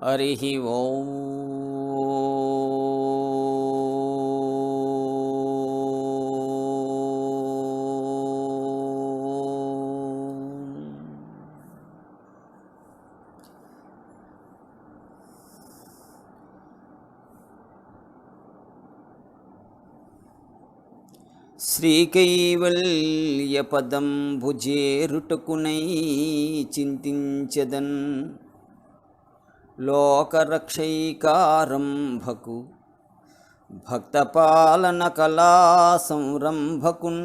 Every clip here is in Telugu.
हरिः ओम्। శ్రీకైవల్యపదం భుజేరుటకునై చింతించెదన్ లోకరక్షైకారంభకు భక్తపాలన కళా సంరంభకున్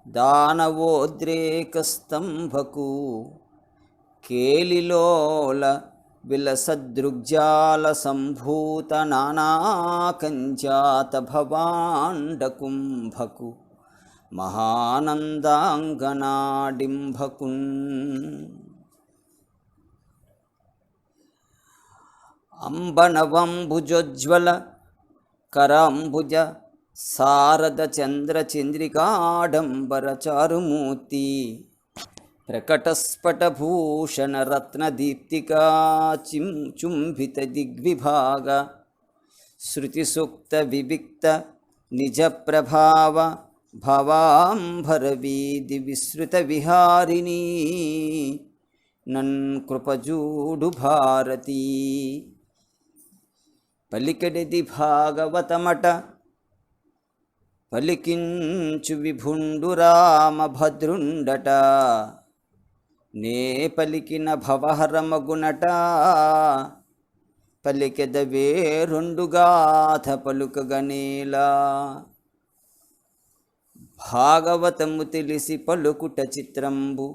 దానవోద్రేకస్తంభకు కేలిలోల విలసదృగ్జాల సంభూత నానాకంజాత భవాండకుంభకు మహానందాంగనాడింభకున్ అంబనవంబుజోజ్వల కరాంబుజ శారద చంద్ర చంద్రికాడంబర చారుమూర్తి ప్రకటస్ఫటభూషణ రత్నదీప్తికా చుంభిత దిగ్విభాగ శృతిసూక్త వివిక్త నిజ ప్రభావ భవాంబర వీధి విస్తృత విహారిణీ నన్ కృపజూడు భారతీ. పలికెడిది భాగవతమట పలికించు విభుండు రామభద్రుండట నే పలికిన భవహరమగునట పలికెదవే రెండుగాథ పలుకగనేలా. భాగవతము తెలిసి పలుకుట చిత్రంబు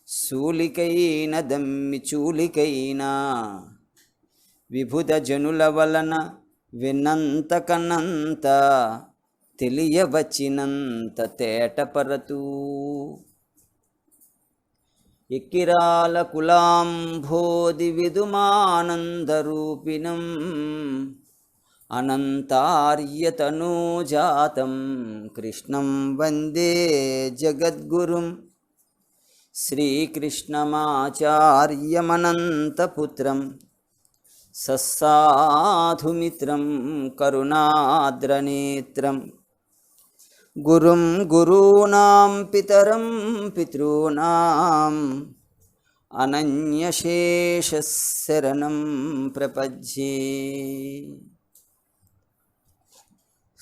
సూలికైన దమ్మి చూలికైనా విభుద జనుల వలన విన్నంత కన్నంత తెలియవచ్చినంత తేటపరతూ. ఎక్కిరాల కులాంభోది విదుమానందరూపిణం అనంతార్యతనూజాతం కృష్ణం వందే జగద్గురుం. శ్రీకృష్ణమాచార్యమనంతపుత్రం సస్సాధుమిత్రం కరుణాద్రనేత్రం గురుం గురూణాం పితరం పితॄణాం అనన్యశేషశరణం ప్రపజ్యే.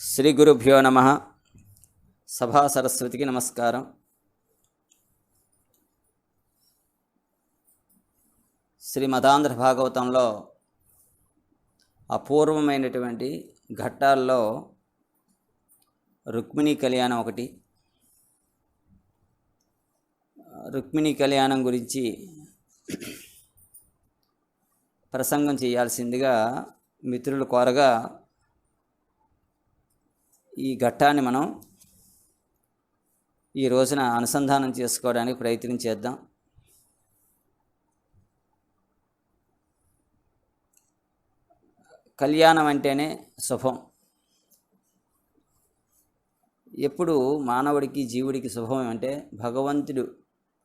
శ్రీ గురుభ్యో నమః. సభా సరస్వతికి నమస్కారం. శ్రీమదాంధ్ర భాగవతంలో అపూర్వమైనటువంటి ఘట్టాల్లో రుక్మిణీ కళ్యాణం ఒకటి. రుక్మిణీ కళ్యాణం గురించి ప్రసంగం చేయాల్సిందిగా మిత్రులు కోరగా ఈ ఘట్టాన్ని మనం ఈ రోజున అనుసంధానం చేసుకోవడానికి ప్రయత్నం చేద్దాం. కళ్యాణం అంటేనే శుభం. ఎప్పుడు మానవుడికి జీవుడికి శుభం అంటే భగవంతుడు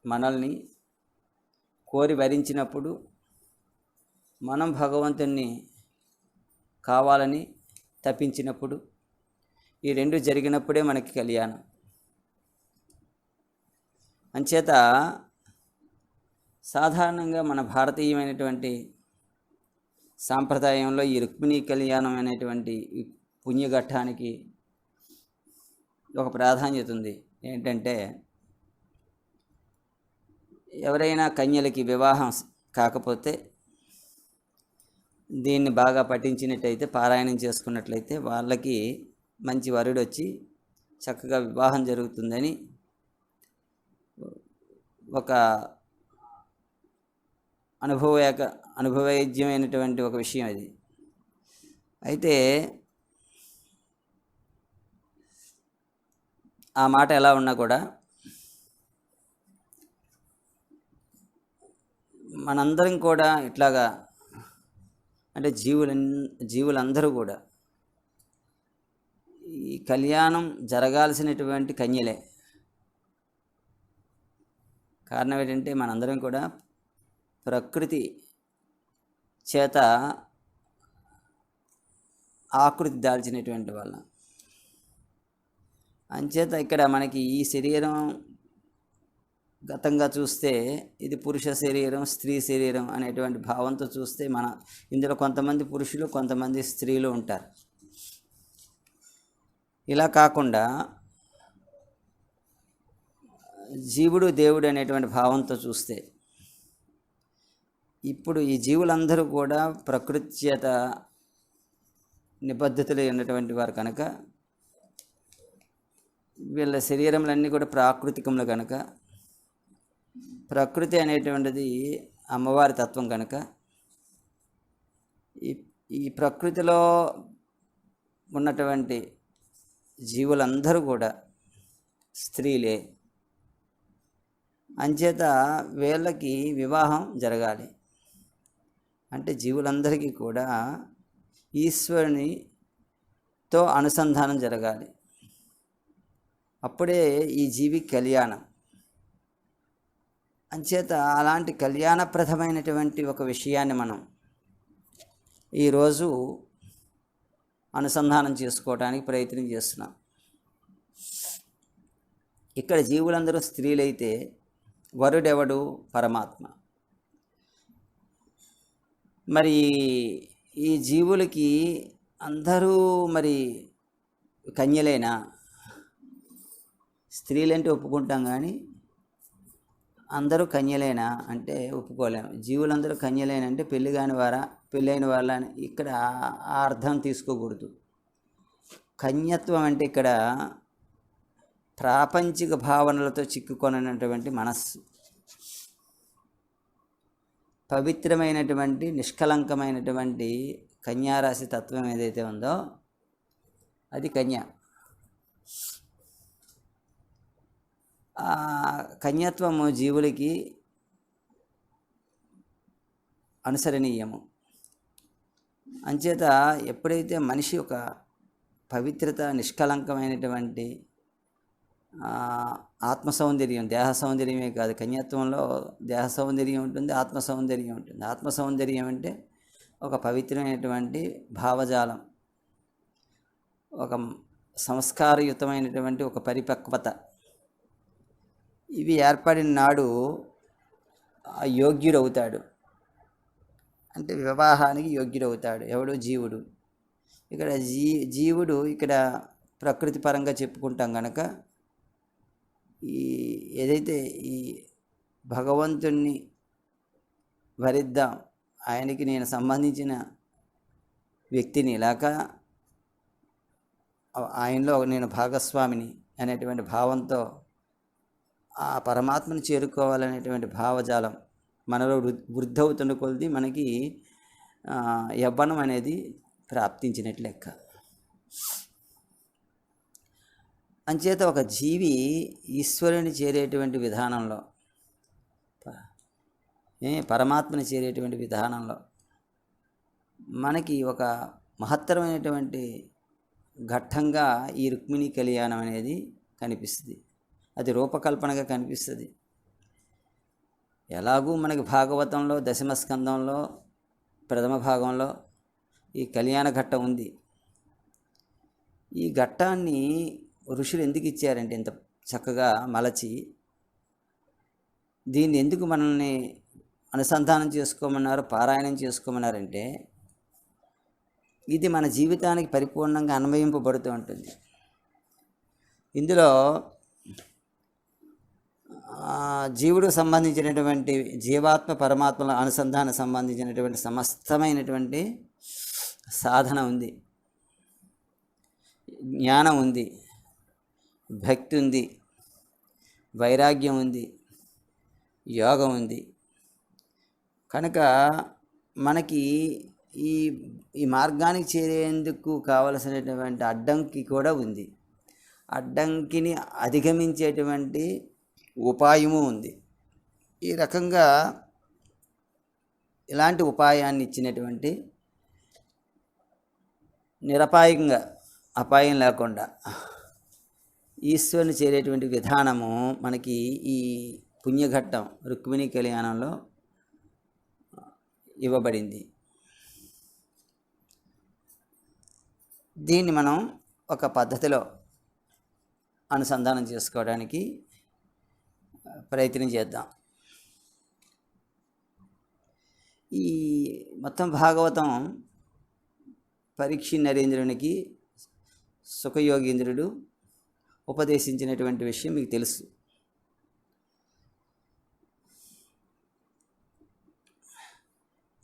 మనల్ని కోరి వరించినప్పుడు మనం భగవంతుణ్ణి కావాలని తప్పించినప్పుడు ఈ రెండు జరిగినప్పుడే మనకి కళ్యాణం. అంచేత సాధారణంగా మన భారతీయమైనటువంటి సాంప్రదాయంలో ఈ రుక్మిణీ కళ్యాణం అనేటువంటి పుణ్యఘట్టానికి ఒక ప్రాధాన్యత ఉంది. ఏంటంటే ఎవరైనా కన్యలకి వివాహం కాకపోతే దీన్ని బాగా పఠించినట్టయితే, పారాయణం చేసుకున్నట్లయితే వాళ్ళకి మంచి వరుడు వచ్చి చక్కగా వివాహం జరుగుతుందని ఒక అనుభవైద్యమైనటువంటి ఒక విషయం ఇది. అయితే ఆ మాట ఎలా ఉన్నా కూడా మనందరం కూడా ఇట్లాగా అంటే జీవులందరూ కూడా ఈ కళ్యాణం జరగాల్సినటువంటి కన్యలే. కారణం ఏంటంటే మనందరం కూడా ప్రకృతి చేత ఆకృతి దాల్చినటువంటి వాళ్ళ. అంచేత ఇక్కడ మనకి ఈ శరీరం గతంగా చూస్తే ఇది పురుష శరీరం, స్త్రీ శరీరం అనేటువంటి భావంతో చూస్తే ఇందులో కొంతమంది పురుషులు, కొంతమంది స్త్రీలు ఉంటారు. ఇలా కాకుండా జీవుడు దేవుడు అనేటువంటి భావంతో చూస్తే ఇప్పుడు ఈ జీవులందరూ కూడా ప్రకృతి చేత నిబద్ధతలు ఉన్నటువంటి వారు కనుక, వీళ్ళ శరీరములన్నీ కూడా ప్రాకృతికములు కనుక, ప్రకృతి అనేటువంటిది అమ్మవారి తత్వం కనుక, ఈ ప్రకృతిలో ఉన్నటువంటి జీవులందరూ కూడా స్త్రీలే. అంచేత వీళ్ళకి వివాహం జరగాలి. అంటే జీవులందరికీ కూడా ఈశ్వరునితో అనుసంధానం జరగాలి. అప్పుడే ఈ జీవి కళ్యాణం. అంచేత అలాంటి కళ్యాణప్రదమైనటువంటి ఒక విషయాన్ని మనం ఈరోజు అనుసంధానం చేసుకోవడానికి ప్రయత్నం చేస్తున్నాం. ఇక్కడ జీవులందరూ స్త్రీలైతే వరుడెవడు? పరమాత్మ. మరి ఈ జీవులకి అందరూ మరి కన్యలేనా? స్త్రీలంటే ఒప్పుకుంటాం, కానీ అందరూ కన్యలేనా అంటే ఒప్పుకోలేము. జీవులందరూ కన్యలేనంటే పెళ్ళి కాని వారా, పెళ్ళైన వాళ్ళ అని ఇక్కడ ఆ అర్థం తీసుకోకూడదు. కన్యత్వం అంటే ఇక్కడ ప్రాపంచిక భావనలతో చిక్కుకొనటువంటి మనస్సు, పవిత్రమైనటువంటి నిష్కలంకమైనటువంటి కన్యారాశి తత్వం ఏదైతే ఉందో అది కన్య. ఆ కన్యత్వము జీవులకి అనుసరణీయము. అంచేత ఎప్పుడైతే మనిషి ఒక పవిత్రత, నిష్కలంకమైనటువంటి ఆత్మ సౌందర్యం, దేహ సౌందర్యమే కాదు, కన్యత్వంలో దేహ సౌందర్యం ఉంటుంది, ఆత్మ సౌందర్యం ఉంటుంది. ఆత్మ సౌందర్యం అంటే ఒక పవిత్రమైనటువంటి భావజాలం, ఒక సంస్కారయుతమైనటువంటి ఒక పరిపక్వత. ఇవి ఏర్పడిన నాడు యోగ్యుడవుతాడు. అంటే వివాహానికి యోగ్యుడవుతాడు. ఎవడు? జీవుడు. ఇక్కడ జీవుడు ఇక్కడ ప్రకృతి పరంగా చెప్పుకుంటాం కనుక ఏదైతే ఈ భగవంతుణ్ణి వరిద్దాం, ఆయనకి నేను సంబంధించిన వ్యక్తిని, లేక ఆయనలో నేను భాగస్వామిని అనేటువంటి భావంతో ఆ పరమాత్మను చేరుకోవాలనేటువంటి భావజాలం మనలో వృద్ధవుతున్న కొలది మనకి యవ్వనం అనేది ప్రాప్తించినట్లు లెక్క. అంచేత ఒక జీవి ఈశ్వరుని చేరేటువంటి విధానంలో, పరమాత్మని చేరేటువంటి విధానంలో మనకి ఒక మహత్తరమైనటువంటి ఘట్టంగా ఈ రుక్మిణీ కళ్యాణం అనేది కనిపిస్తుంది. అది రూపకల్పనగా కనిపిస్తుంది. ఎలాగూ మనకి భాగవతంలో దశమ స్కందంలో ప్రథమ భాగంలో ఈ కళ్యాణ ఘట్టం ఉంది. ఈ ఘట్టాన్ని ఋషులు ఎందుకు ఇచ్చారంటే ఇంత చక్కగా మలచి, దీన్ని ఎందుకు మనల్ని అనుసంధానం చేసుకోమన్నారు, పారాయణం చేసుకోమన్నారంటే ఇది మన జీవితానికి పరిపూర్ణంగా అన్వయింపబడుతూ ఉంటుంది. ఇందులో జీవుడికి సంబంధించినటువంటి జీవాత్మ పరమాత్మల అనుసంధానం సంబంధించినటువంటి సమస్తమైనటువంటి సాధన ఉంది, జ్ఞానం ఉంది, భక్తి ఉంది, వైరాగ్యం ఉంది, యోగం ఉంది. కనుక మనకి ఈ మార్గానికి చేరేందుకు కావలసినటువంటి అడ్డంకి కూడా ఉంది. అడ్డంకిని అధిగమించేటువంటి ఉపాయము ఉంది. ఈ రకంగా ఇలాంటి ఉపాయాన్ని ఇచ్చినటువంటి నిరపాయంగా, అపాయం లేకుండా ఈశ్వరుని చేరేటువంటి విధానము మనకి ఈ పుణ్యఘట్టం రుక్మిణీ కళ్యాణంలో ఇవ్వబడింది. దీన్ని మనం ఒక పద్ధతిలో అనుసంధానం చేసుకోవడానికి ప్రయత్నం చేద్దాం. ఈ మొత్తం భాగవతం పరీక్ష నరేంద్రునికి సుఖయోగీంద్రుడు ఉపదేశించినటువంటి విషయం మీకు తెలుసు.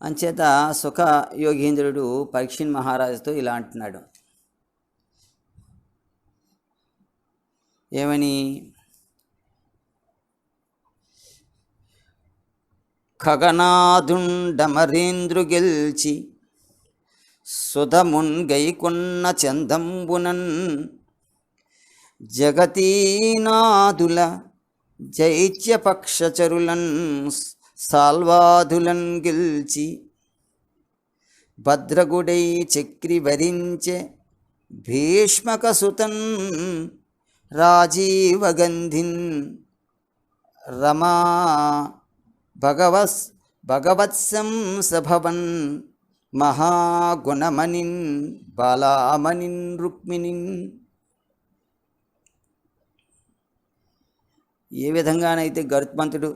అంచేత సుఖ యోగీంద్రుడు పరీక్షిత్ మహారాజుతో ఇలా అంటున్నాడు. ఏమని? ఖగనాదుండమరేంద్రు గెల్చి సుధమున్ గైకొన్న చందంబునన్ జగతీనాదుల జైత్యపక్షచరులన్ సాల్వాదులన్ గెల్చి భద్రగుడై చక్రి వరించె భీష్మకసుతన్ రాజీవగంధిన్ రమా భగవత్సంసభవన్ మహాగుణమనిన్ బాలామనిన్ రుక్మిణిన్. ఏ విధంగానైతే గరుత్మంతుడు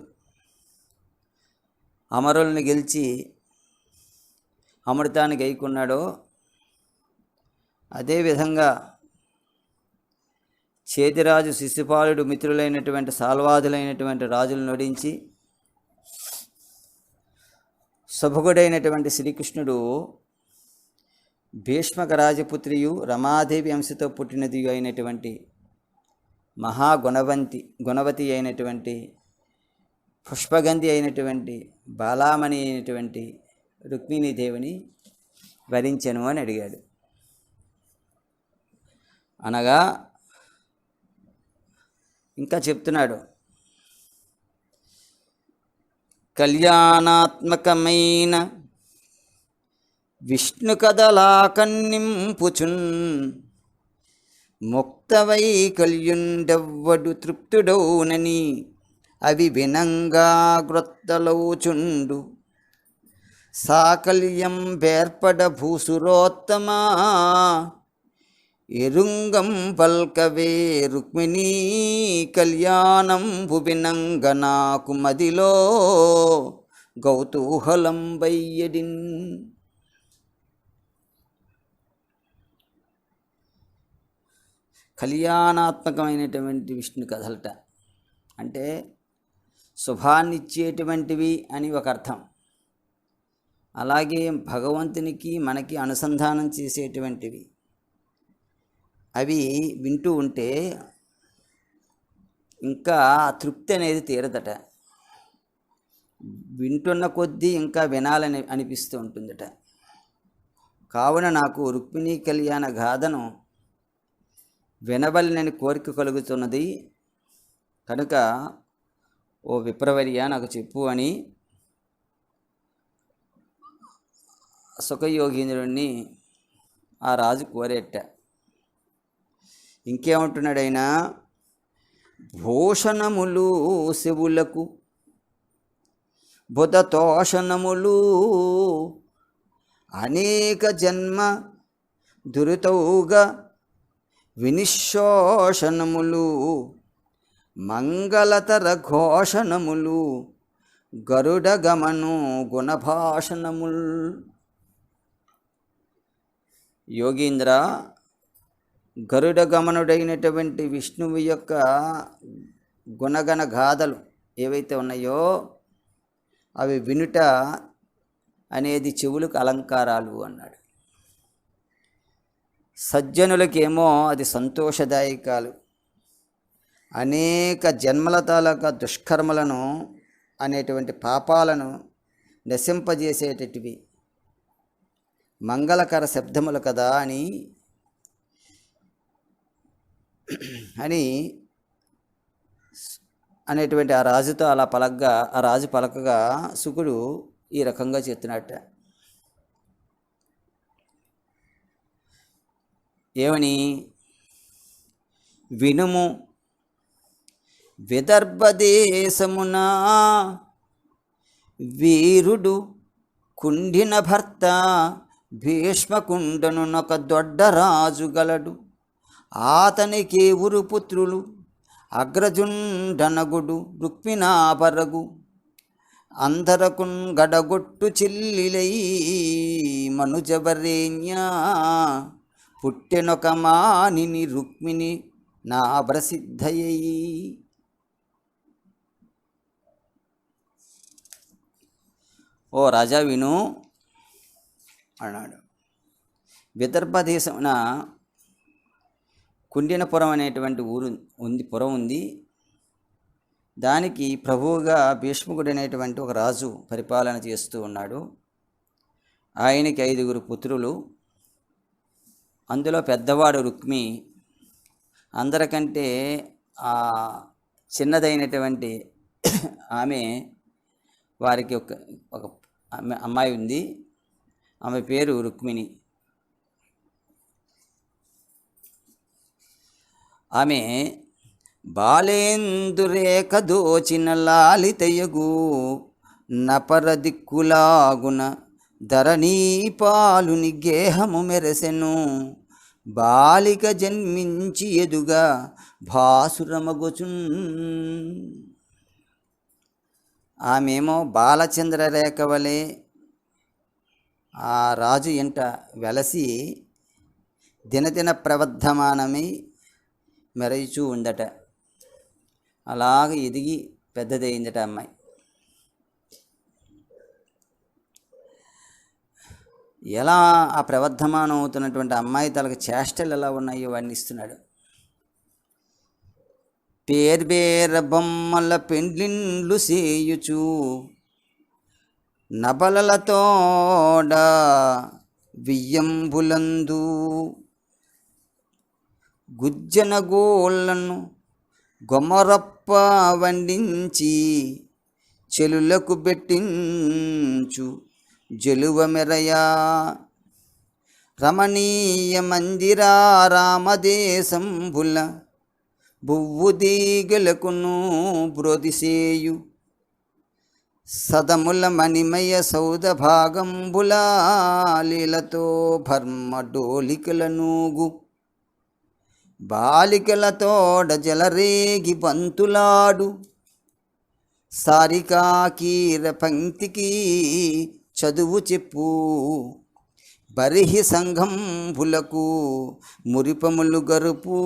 అమరుల్ని గెలిచి అమృతాన్ని గైకున్నాడో అదేవిధంగా చేతిరాజు శిశుపాలుడు మిత్రులైనటువంటి సాల్వాదులైనటువంటి రాజులను నొడించి శుభగుడైనటువంటి శ్రీకృష్ణుడు భీష్మక రాజపుత్రియు రమాదేవి అంశతో పుట్టినది అయినటువంటి గుణవతి అయినటువంటి పుష్పగంధి అయినటువంటి బాలామణి అయినటువంటి రుక్మిణీదేవిని వరించెను అని అడిగాడు. అనగా ఇంకా చెప్తున్నాడు, కళ్యాణాత్మకమైన విష్ణు కదలాకన్నింపుచున్ ముక్తవై కల్యుండెవ్వడు తృప్తుడౌనని అవి వినంగా గ్రొత్తలౌచుండు సాకల్యం బేర్పడ భూసురోత్తమా ఎరుంగం పల్కవే రుక్మిణీ కళ్యాణం భువినంగ నాకు మదిలో గౌతూహలం బయ్యడిన్. కళ్యాణాత్మకమైనటువంటి విష్ణు కథలట అంటే శుభాన్నిచ్చేటువంటివి అని ఒక అర్థం. అలాగే భగవంతునికి మనకి అనుసంధానం చేసేటువంటివి. అవి వింటూ ఉంటే ఇంకా తృప్తి అనేది తీరదట. వింటున్న కొద్దీ ఇంకా వినాలని అనిపిస్తూ ఉంటుందట. కావున నాకు రుక్మిణీ కళ్యాణ గాథను వినవలనని కోరిక కలుగుతున్నది కనుక ఓ విప్రవర్య నాకు చెప్పు అని సుఖయోగీంద్రుడిని ఆ రాజు కోరేట. ఇంకేమంటున్నాడైనా, భూషణములు శివులకు బుధతోషణములు అనేక జన్మ దురితౌగా వినిశోషణములు మంగళతర ఘోషణములు గరుడ గమను గుణభాషణముల్. యోగీంద్ర, గరుడ గమనుడైనటువంటి విష్ణువు యొక్క గుణగణ గాథలు ఏవైతే ఉన్నాయో అవి వినుట అనేది చెవులకు అలంకారాలు అన్నాడు. సజ్జనులకేమో అది సంతోషదాయకాలు. అనేక జన్మల తాలూకా దుష్కర్మలను అనేటువంటి పాపాలను నశింపజేసేటటివి మంగళకర శబ్దములు కదా అని అనేటువంటి ఆ రాజుతో అలా ఆ రాజు పలకగా శుకుడు ఈ రకంగా చెప్తున్నట్ట. ఏమని? వినుము, విదర్భదేశమున వీరుడు కుండిన భర్త భీష్మకుండనునొక దొడ్డ రాజు గలడు, ఆతనికేవురు పుత్రులు, అగ్రజుండనగుడు రుక్మిణాపరగు, అందరకున్ గడగొట్టు చిల్లిలై మనుజవరేణ్య, పుట్టెనొక మానిని రుక్మిణి నా ప్రసిద్ధయై. ఓ రాజా విను అన్నాడు. విదర్భ దేశమున కుండినపురం అనేటువంటి పురం ఉంది. దానికి ప్రభువుగా భీష్ముడు అనేటువంటి ఒక రాజు పరిపాలన చేస్తూ ఉన్నాడు. ఆయనకి 5 పుత్రులు. అందులో పెద్దవాడు రుక్మి. అందరికంటే చిన్నదైనటువంటి ఆమె, వారికి ఒక అమ్మాయి ఉంది. ఆమె పేరు రుక్మిణి. ఆమె బాలేందురేఖ దోచిన లాలితయగు నపర దిక్కులాగున ధరణీపాలుని గేహము మెరసెను, బాలిక జన్మించి ఎదుగా భాసురమగుచున్. ఆమెమో బాలచంద్రరేఖ వలె ఆ రాజు ఎంట వెలసి దినదిన ప్రవర్ధమానమై మెరయిచూ ఉందట. అలాగ ఎదిగి పెద్దదయిందట అమ్మాయి. ఎలా ఆ ప్రవర్ధమానం అవుతున్నటువంటి అమ్మాయి తనకు చేష్టలు ఎలా ఉన్నాయో వర్ణిస్తున్నాడు. పేర్బేర బొమ్మల పెండ్లిండ్లు సేయుచు, నబలలతోడ వియ్యంబులందు, గుజ్జన గోళ్ళను గొమరప్ప వండించి చెలులకు బెట్టించు జలువ మెరయా, రమణీయ మందిరారామదేశంబుల బువ్వు దీగలకును బ్రోదిసేయు, సదముల మణిమయ సౌద భాగంబుల లీలతో భర్మ డోలికల నూగు, బాలికలతోడ జలరేగి బంతులాడు, సారికాకీర పంక్తికి చదువు చెప్పు, బరిహి సంఘంబులకు మురిపములు గరుపు,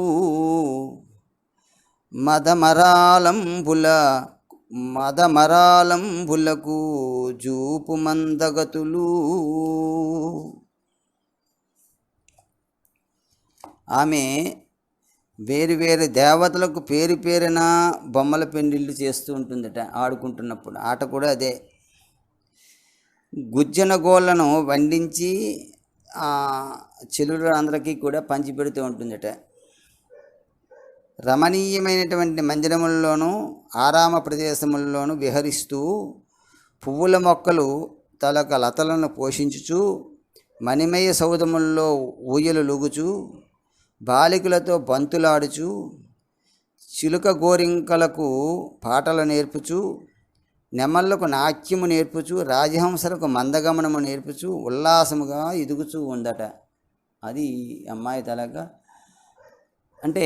మదమరాలంబులకు జూపు మందగతులు. ఆమె వేరు దేవతలకు పేరున బొమ్మల పెండిళ్ళు చేస్తూ ఉంటుందట. ఆడుకుంటున్నప్పుడు ఆట కూడా అదే. గుజ్జన గోళ్ళను వండించి చెల్లుడు అందరికీ కూడా పంచిపెడుతూ ఉంటుందట. రమణీయమైనటువంటి మందిరముల్లోనూ ఆరామ ప్రదేశముల్లోనూ విహరిస్తూ పువ్వుల మొక్కలు తలక లతలను పోషించుచు, మణిమయ సౌధముల్లో ఊయలు లూగుచు, బాలికలతో బంతులాడుచు, చిలుక గోరింకలకు పాటలు నేర్పుచు, నెమళ్లకు నాట్యము నేర్పుచు, రాజహంసలకు మందగమనము నేర్పుచు ఉల్లాసముగా ఎదుగుచూ ఉందట. అది అమ్మాయి తలగా. అంటే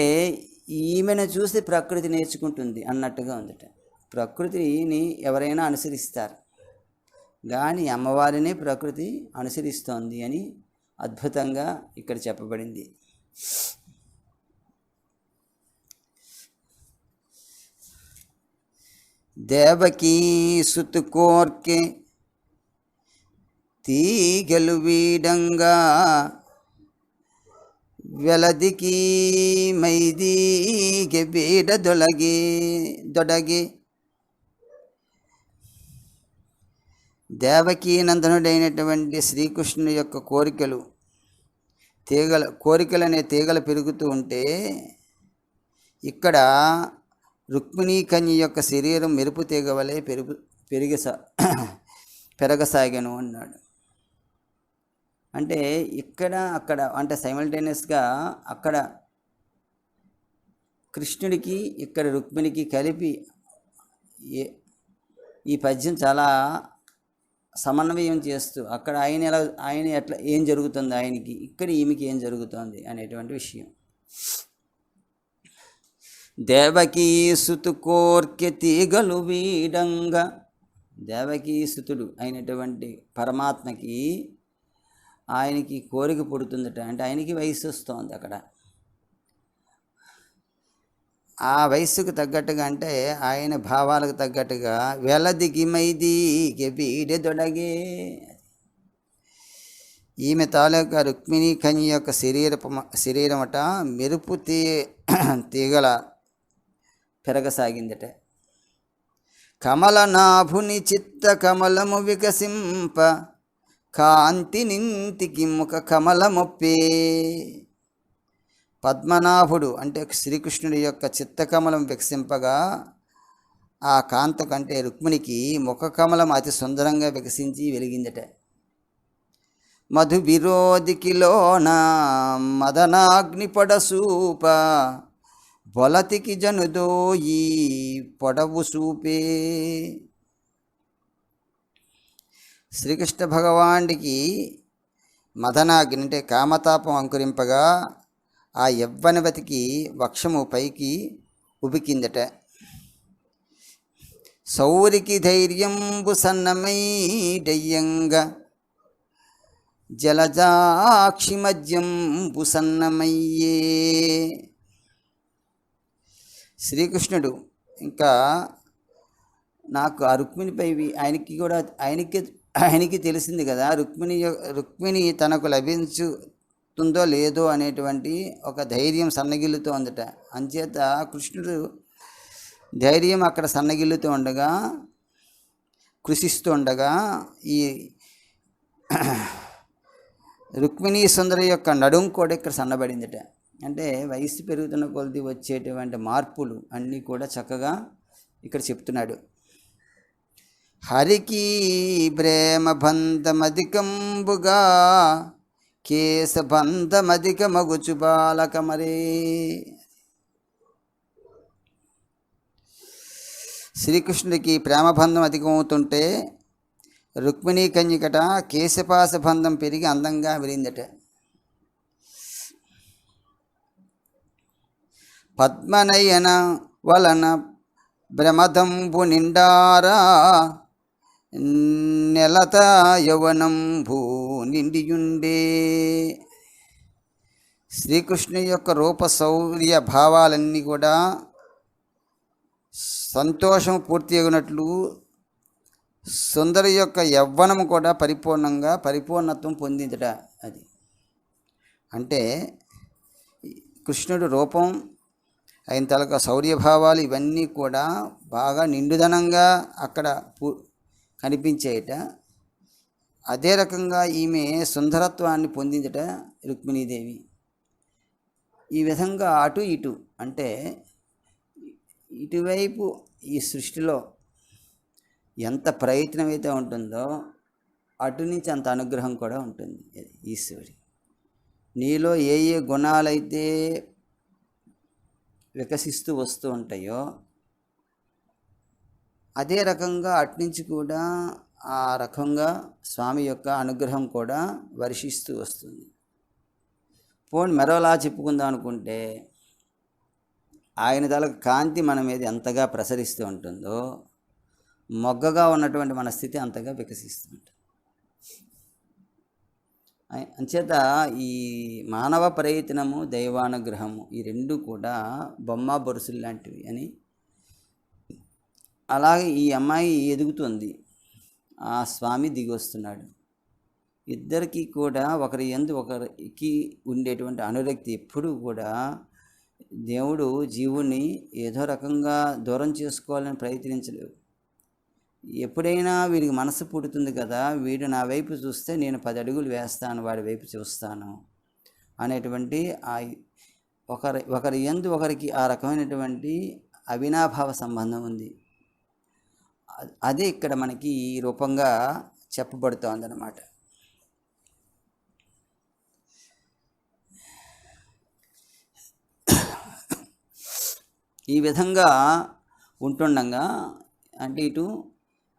ఈమెను చూసి ప్రకృతి నేర్చుకుంటుంది అన్నట్టుగా ఉందట. ప్రకృతిని ఎవరైనా అనుసరిస్తారు, కానీ అమ్మవారినే ప్రకృతి అనుసరిస్తోంది అని అద్భుతంగా ఇక్కడ చెప్పబడింది. దేవకీ సుతుకోర్కె తీగలు వీడంగా, వెలదికి మైదీగె బీడ దొడగే. దేవకీ నందనుడైనటువంటి శ్రీకృష్ణుని యొక్క కోరికలనే తీగలు పెరుగుతూ ఉంటే, ఇక్కడ రుక్మిణీ కన్య యొక్క శరీరం మెరుపు తీగ వలె పెరగసాగాను అన్నాడు. అంటే అక్కడ అంటే సైమల్టేనియస్గా అక్కడ కృష్ణుడికి ఇక్కడ రుక్మిణికి కలిపి ఈ పద్యం చాలా సమన్వయం చేస్తూ అక్కడ ఆయన ఎట్లా ఏం జరుగుతుంది ఆయనకి, ఇక్కడ ఈమెకి ఏం జరుగుతుంది అనేటువంటి విషయం. దేవకీ సుతు కోర్కె తీగలు వీడంగా, దేవకీ సుతుడు అయినటువంటి పరమాత్మకి ఆయనకి కోరిక పుడుతుందట. అంటే ఆయనకి వయసు వస్తుంది అక్కడ. ఆ వయస్సుకు తగ్గట్టుగా, అంటే ఆయన భావాలకు తగ్గట్టుగా వెలదిగి మైదీకి బీడెదొడగే. ఈమె తాలూకా రుక్మిణీ కన్య యొక్క శరీరమట మెరుపు తీగల పెరగసాగిందట. కమలనాభుని చిత్త కమలము వికసింప కాంతి నింతికి ముఖ కమలమొప్పే. పద్మనాభుడు అంటే శ్రీకృష్ణుడి యొక్క చిత్తకమలం వికసింపగా ఆ కాంత కంటే రుక్మిణికి ముఖ కమలం అతి సుందరంగా వికసించి వెలిగిందట. మధు విరోధికిలోన మదనాగ్ని పొడసూప బొలతికి జనుదోయి పొడవు సూపే. శ్రీకృష్ణ భగవానుడికి మదనాగ్ని అంటే కామతాపం అంకురింపగా ఆ యవ్వనవతికి వక్షము పైకి ఉబికిందట. సౌరికి ధైర్యంబు సన్నమై డయ్యంగా జలజాక్షి మద్యంబు సన్నమయ్యే. శ్రీకృష్ణుడు ఇంకా నాకు ఆ రుక్మిణిపై ఆయనకి తెలిసింది కదా, రుక్మిణి తనకు లభించుతుందో లేదో అనేటువంటి ఒక ధైర్యం సన్నగిల్లుతూ ఉందట. అంచేత కృష్ణుడు ధైర్యం అక్కడ సన్నగిల్లుతూ ఉండగా, కృషిస్తూ ఉండగా ఈ రుక్మిణీ సుందరి యొక్క నడుం కూడా ఇక్కడ సన్నబడిందట. అంటే వయసు పెరుగుతున్న కొలది వచ్చేటువంటి మార్పులు అన్నీ కూడా చక్కగా ఇక్కడ చెప్తున్నాడు. హరికి ప్రేమ బంధమధికంబుగా కేశబంధమధిక మగుచు బాలకమరే. శ్రీకృష్ణుడికి ప్రేమబంధం అధికమవుతుంటే రుక్మిణీ కన్యకట కేశపాస బంధం పెరిగి అందంగా విరిందట. పద్మనయన వలన భ్రమదంబు నిండారా నెలత యవనంభూ నిండియుండే. శ్రీకృష్ణు యొక్క రూప శౌర్య భావాలన్నీ కూడా సంతోషం పూర్తి అయినట్లు సుందరి యొక్క యవ్వనము కూడా పరిపూర్ణత్వం పొందిందట. అది అంటే కృష్ణుడు రూపం ఆయన తలక శౌర్యభావాలు ఇవన్నీ కూడా బాగా నిండుదనంగా అక్కడ కనిపించేయట. అదే రకంగా ఈమె సుందరత్వాన్ని పొందిందట రుక్మిణీదేవి. ఈ విధంగా అటు ఇటు అంటే ఇటువైపు ఈ సృష్టిలో ఎంత ప్రయత్నం అయితే ఉంటుందో అటు నుంచి అంత అనుగ్రహం కూడా ఉంటుంది ఈశ్వరి. నీలో ఏ ఏ గుణాలైతే వికసిస్తూ వస్తూ ఉంటాయో అదే రకంగా అట్నుంచి కూడా ఆ రకంగా స్వామి యొక్క అనుగ్రహం కూడా వర్షిస్తూ వస్తుంది. పోనీ మరోలా చెప్పుకుందాం అనుకుంటే ఆయన తల కాంతి మన మీద ఎంతగా ప్రసరిస్తూ ఉంటుందో మొగ్గగా ఉన్నటువంటి మన స్థితి అంతగా వికసిస్తూ ఉంటుంది. అంచేత ఈ మానవ ప్రయత్నము దైవానుగ్రహము ఈ రెండు కూడా బొమ్మ బొరుసులు లాంటివి అని. అలాగే ఈ అమ్మాయి ఎదుగుతుంది, ఆ స్వామి దిగి వస్తున్నాడు. ఇద్దరికీ కూడా ఒకరి యందు ఒకరికి ఉండేటువంటి అనురక్తి ఎప్పుడూ కూడా దేవుడు జీవుని ఏదో రకంగా దూరం చేసుకోవాలని ప్రయత్నించలేవు. ఎప్పుడైనా వీడికి మనసు పుడుతుంది కదా, వీడు నా వైపు చూస్తే నేను 10 అడుగులు వేస్తాను, వాడి వైపు చూస్తాను అనేటువంటి ఒకరి యందు ఒకరికి ఆ రకమైనటువంటి అవినాభావ సంబంధం ఉంది. అదే ఇక్కడ మనకి ఈ రూపంగా చెప్పబడుతోంది అన్నమాట. ఈ విధంగా ఉంటుండగా అంటే ఇటు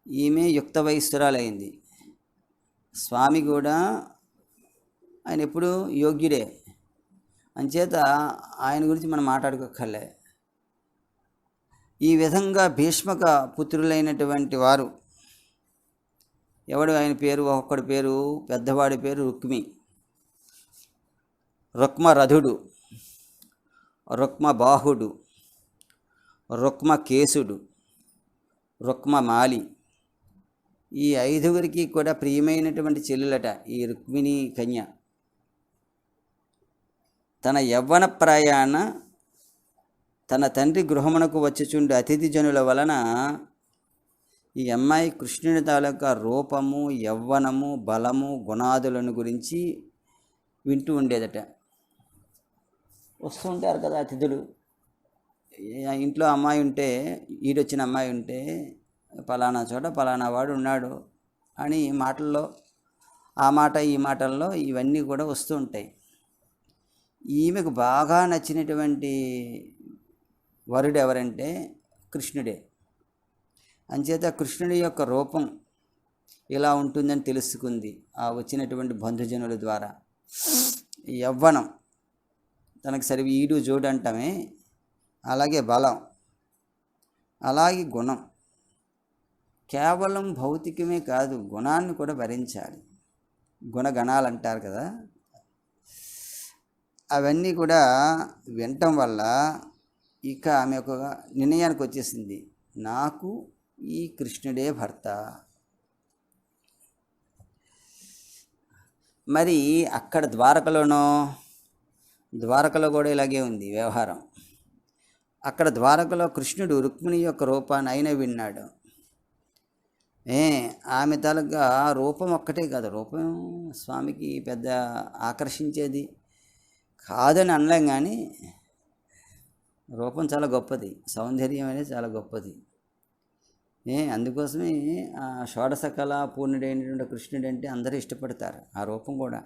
ఈమె యుక్త వయస్సురాలైంది, స్వామి కూడా ఆయన ఎప్పుడు యోగ్యుడే, అంచేత ఆయన గురించి మనం మాట్లాడుకోక్కర్లే. ఈ విధంగా భీష్మక పుత్రులైనటువంటి వారు ఎవడు ఆయన పేరు, ఒక్కొక్కడి పేరు, పెద్దవాడి పేరు రుక్మి, రుక్మరథుడు, రుక్మబాహుడు, రుక్మకేశుడు, రుక్మమాలి. ఈ ఐదుగురికి కూడా ప్రియమైనటువంటి చెల్లెలట ఈ రుక్మిణి కన్య. తన యవ్వన ప్రయాణ తన తండ్రి గృహమునకు వచ్చుచుండు అతిథి జనుల వలన ఈ అమ్మాయి కృష్ణుని తాలూకా రూపము, యవ్వనము, బలము, గుణాదులను గురించి వింటూ ఉండేదట. వస్తూ ఉంటారు కదా అతిథులు, ఇంట్లో అమ్మాయి ఉంటే, ఈడొచ్చిన అమ్మాయి ఉంటే పలానా చోట పలానా వాడు ఉన్నాడు అని మాటల్లో, ఆ మాట ఈ మాటల్లో ఇవన్నీ కూడా వస్తూ ఉంటాయి. ఈమెకు బాగా నచ్చినటువంటి వరుడు ఎవరంటే కృష్ణుడే. అంచేత కృష్ణుడి యొక్క రూపం ఇలా ఉంటుందని తెలుసుకుంది ఆ వచ్చినటువంటి బంధుజనుల ద్వారా. యవ్వనం తనకు సరి ఈడు జోడు అంటామే, అలాగే బలం, అలాగే గుణం. కేవలం భౌతికమే కాదు, గుణాన్ని కూడా భరించాలి. గుణగణాలు అంటారు కదా, అవన్నీ కూడా వినటం వల్ల ఇక ఆమె ఒక నిర్ణయానికి వచ్చేసింది, నాకు ఈ కృష్ణుడే భర్త. మరి అక్కడ ద్వారకలో కూడా ఇలాగే ఉంది వ్యవహారం. అక్కడ ద్వారకలో కృష్ణుడు రుక్మిణి యొక్క రూపాన్ని అయిన విన్నాడు. ఆమె తాలూకా రూపం ఒక్కటే కాదు, రూపం స్వామికి పెద్ద ఆకర్షించేది కాదని అనలేం, కానీ రూపం చాలా గొప్పది, సౌందర్యం అనేది చాలా గొప్పది. అందుకోసమే ఆ షోడశకళ పూర్ణుడైనటువంటి కృష్ణుడు అంటే అందరూ ఇష్టపడతారు, ఆ రూపం కూడా.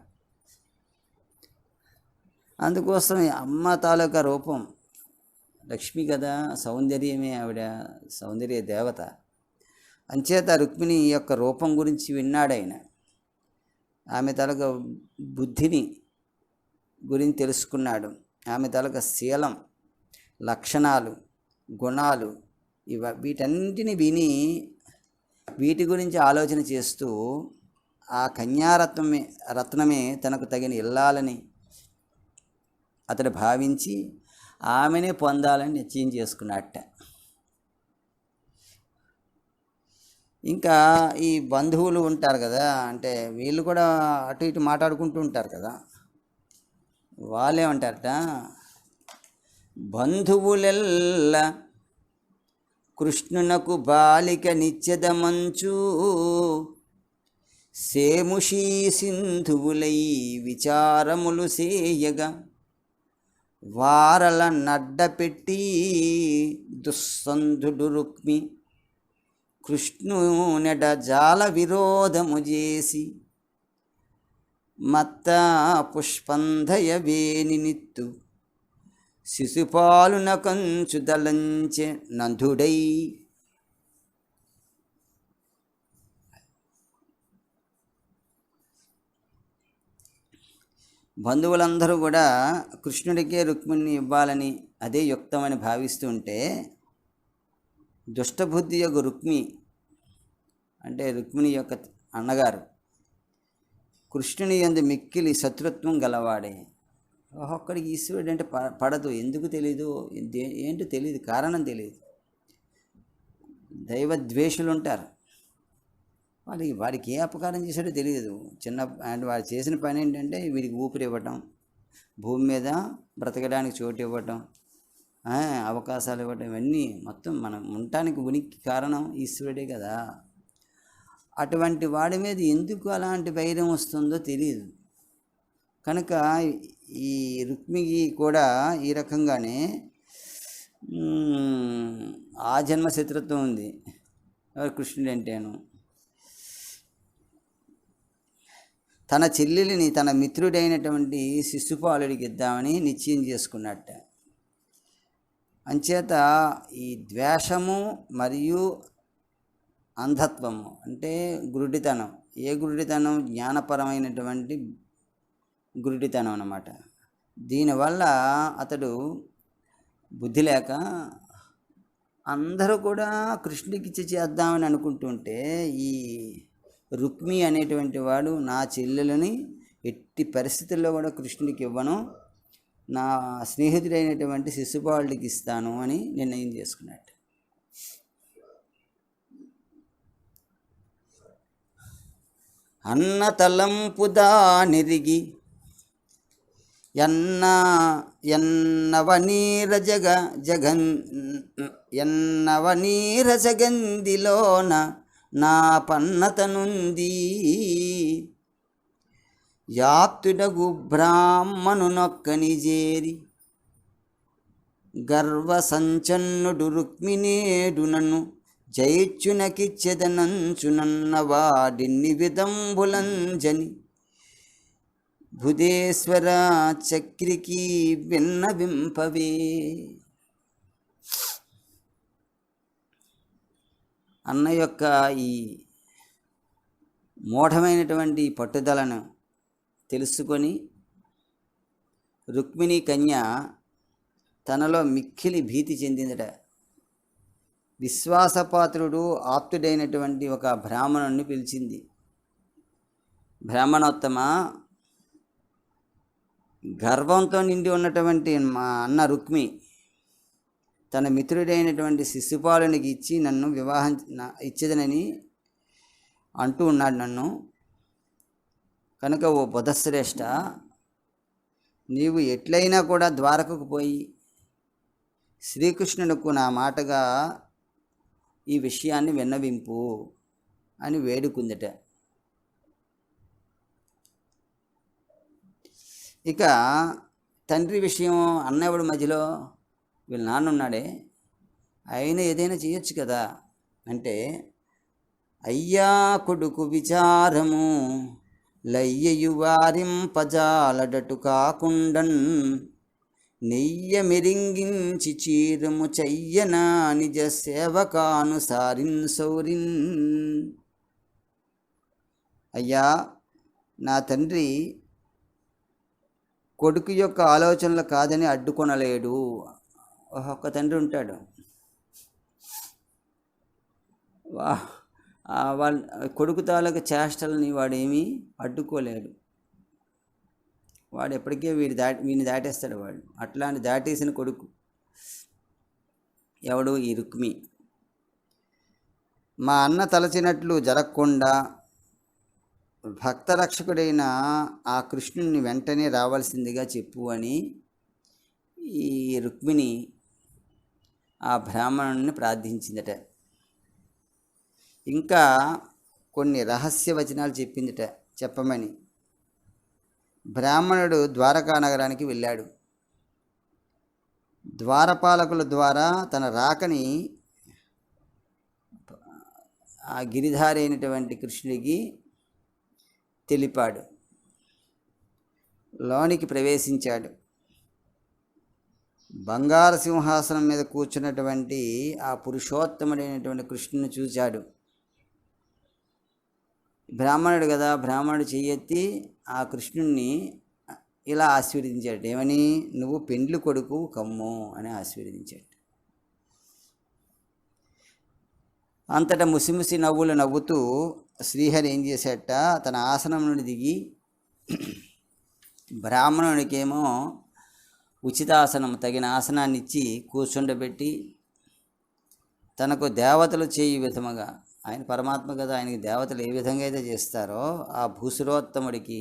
అందుకోసమే అమ్మ తాలూకా రూపం లక్ష్మి కదా, సౌందర్యమే, ఆవిడ సౌందర్య దేవత. అంచేత రుక్మిణి యొక్క రూపం గురించి విన్నాడాయన. ఆమె తాలూకా బుద్ధిని గురించి తెలుసుకున్నాడు. ఆమె తాలూకా శీలం, లక్షణాలు, గుణాలు, వీటన్నిటిని విని వీటి గురించి ఆలోచన చేస్తూ ఆ రత్నమే తనకు తగిన ఇల్లాలని అతడు భావించి ఆమెనే పొందాలని నిశ్చయం చేసుకున్నట్ట. ఇంకా ఈ బంధువులు ఉంటారు కదా, అంటే వీళ్ళు కూడా అటు ఇటు మాట్లాడుకుంటూ ఉంటారు కదా, వాళ్ళేమంటారట, బంధువులెల్ల కృష్ణునకు బాలిక నిత్యదమంచు సేముషీ సింధువులై విచారములు సేయగా వారల నడ్డపెట్టి దుస్సంధుడు రుక్మి కృష్ణునెడ జాల విరోధము చేసి మత్త పుష్పంధయ వేని నిత్తు శిశుపాలున కంచు దళంచె నందుడై. బంధువులందరూ కూడా కృష్ణుడికే రుక్మిణిని ఇవ్వాలని అదే యుక్తమని భావిస్తుంటే, దుష్టబుద్ధి యొక్క రుక్మి అంటే రుక్మిణి యొక్క అన్నగారు కృష్ణుని యందు మిక్కిలి శత్రుత్వం గలవాడే. ఒక్కొక్కడికి ఈశ్వరుడు అంటే పడదు, ఎందుకు తెలీదు, ఏంటో తెలియదు, కారణం తెలియదు. దైవద్వేషులు ఉంటారు, వాడికి ఏ అపకారం చేశాడో తెలియదు. వాడు చేసిన పని ఏంటంటే వీడికి ఊపిరి ఇవ్వటం, భూమి మీద బ్రతకడానికి చోటు ఇవ్వటం, అవకాశాలు ఇవ్వటం, ఇవన్నీ మొత్తం మనం ఉండటానికి ఉనికి కారణం ఈశ్వరుడే కదా. అటువంటి వాడి మీద ఎందుకు అలాంటి వైరం వస్తుందో తెలియదు. కనుక ఈ రుక్మికి కూడా ఈ రకంగానే ఆ జన్మ శత్రుత్వం ఉంది. కృష్ణుడు అంటేను తన చెల్లెలిని తన మిత్రుడైనటువంటి శిశుపాలుడికి ఇద్దామని నిశ్చయం చేసుకున్నట్ట. అంచేత ఈ ద్వేషము మరియు అంధత్వము అంటే గురుడితనం, ఏ గురుడితనం? జ్ఞానపరమైనటువంటి గురుడితనం అన్నమాట. దీనివల్ల అతడు బుద్ధి లేక అందరూ కూడా కృష్ణుడికి ఇచ్చి చేద్దామని అనుకుంటుంటే ఈ రుక్మి అనేటువంటి వాడు నా చెల్లెలని ఎట్టి పరిస్థితుల్లో కూడా కృష్ణుడికి ఇవ్వను, నా స్నేహితుడైనటువంటి శిశుపాలుడికి ఇస్తాను అని నిర్ణయం చేసుకున్నాడు. అన్న తలంపుదా నెరిగి ఎన్నవనీర జగందిలోన నా పన్నతనుంది యాప్తుడగు బ్రాహ్మణునొక్కని చేరి గర్వ సంచన్నుడు రుక్మిణేడు నన్ను జయిచ్చునకిచ్చెదనంచునన్న వాడిన్ని విధంబులంజని భుదేశ్వర చక్రికి విన్నవింపవే. అన్న యొక్క ఈ మూఢమైనటువంటి పట్టుదలను తెలుసుకొని రుక్మిణీ కన్య తనలో మిక్కిలి భీతి చెందిందట. విశ్వాసపాత్రుడు ఆప్తుడైనటువంటి ఒక బ్రాహ్మణుణ్ణి పిలిచింది. బ్రాహ్మణోత్తమ, గర్వంతో నిండి ఉన్నటువంటి మా అన్న రుక్మి తన మిత్రుడైనటువంటి శిశుపాలునికి ఇచ్చి నన్ను వివాహం ఇచ్చేదనని అంటూ ఉన్నాడు నన్ను. కనుక ఓ బుధశ్రేష్ఠ, నీవు ఎట్లయినా కూడా ద్వారకకు పోయి శ్రీకృష్ణునికి నా మాటగా ఈ విషయాన్ని విన్నవింపు అని వేడుకుందట. ఇక తండ్రి విషయం అన్నవాడు మధ్యలో వీళ్ళ నాన్న ఉన్నాడే, ఆయన ఏదైనా చేయొచ్చు కదా అంటే, అయ్యా కొడుకు విచారము లయ్యయు వారింపజాలడటు కాకుండన్ నెయ్య మెరింగించి చీరము చెయ్యనా నిజ సేవకానుసారిన్ సౌరిన్. అయ్యా, నా తండ్రి కొడుకు యొక్క ఆలోచనలు కాదని అడ్డుకొనలేడు. ఒక్క తండ్రి ఉంటాడు, వాళ్ళ కొడుకు తాలూకు చేష్టలని వాడేమీ అడ్డుకోలేడు. వాడు ఎప్పటికే వీడిని దాటేస్తాడు. వాడు అట్లాంటి దాటేసిన కొడుకు ఎవడు? ఈ రుక్మి. మా అన్న తలచినట్లు జరగకుండా భక్తరక్షకుడైన ఆ కృష్ణుని వెంటనే రావాల్సిందిగా చెప్పు అని ఈ రుక్మిణి ఆ బ్రాహ్మణుని ప్రార్థించిందట. ఇంకా కొన్ని రహస్య వచనాలు చెప్పిందట చెప్పమని. బ్రాహ్మణుడు ద్వారకా నగరానికి వెళ్ళాడు. ద్వారపాలకుల ద్వారా తన రాకని ఆ గిరిధారి అయినటువంటి కృష్ణుడికి తెలిపాడు. లోనికి ప్రవేశించాడు. బంగారు సింహాసనం మీద కూర్చున్నటువంటి ఆ పురుషోత్తముడైనటువంటి కృష్ణుని చూశాడు. బ్రాహ్మణుడు కదా, బ్రాహ్మణుడు చెయ్యెత్తి ఆ కృష్ణుణ్ణి ఇలా ఆశీర్వదించాడు. ఏమని? నువ్వు పెండ్లి కొడుకు కమ్ము అని ఆశీర్వదించాడు. అంతటా ముసిముసి నవ్వులు నవ్వుతూ శ్రీహరి ఏం చేశాట, తన ఆసనం నుండి దిగి బ్రాహ్మణునికేమో ఉచితాసనం, తగిన ఆసనాన్ని ఇచ్చి కూర్చుండబెట్టి తనకు దేవతలు చేయి విధముగా, ఆయన పరమాత్మ కదా, ఆయనకి దేవతలు ఏ విధంగా అయితే చేస్తారో ఆ భూసురోత్తముడికి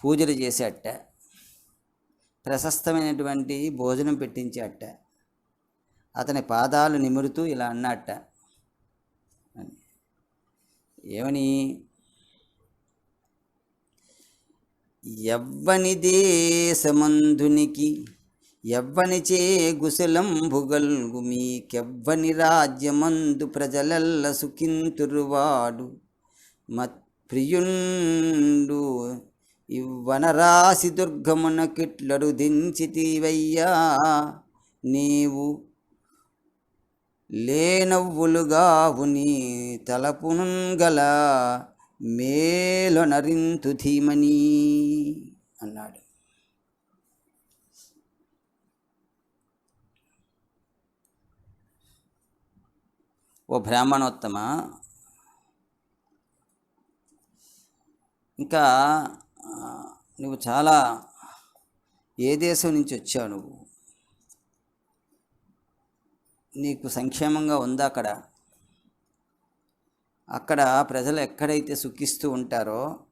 పూజలు చేసేట, ప్రశస్తమైనటువంటి భోజనం పెట్టించేట, అతని పాదాలు నిమురుతూ ఇలా అన్నట్ట. ఏమని? ఎవ్వని దేశమందునికి ఎవ్వనిచే గుశలంబుగల్గు మీకెవ్వని రాజ్యమందు ప్రజలల్ల సుఖింతురువాడు మత్ప్రియుండు ఇవ్వనరాశి దుర్గమునకిట్లడు దించితివయ్యా నీవు లేనవ్వులుగావు నీ తలపునుంగల మేలొనరింతు ధీమని అన్నాడు. ఓ బ్రాహ్మణోత్తమ, ఇంకా నువ్వు చాలా ఏ దేశం నుంచి వచ్చావు? నువ్వు నీకు సంక్షేమంగా ఉందా? అక్కడ ప్రజలు ఎక్కడైతే సుఖిస్తూ ఉంటారో,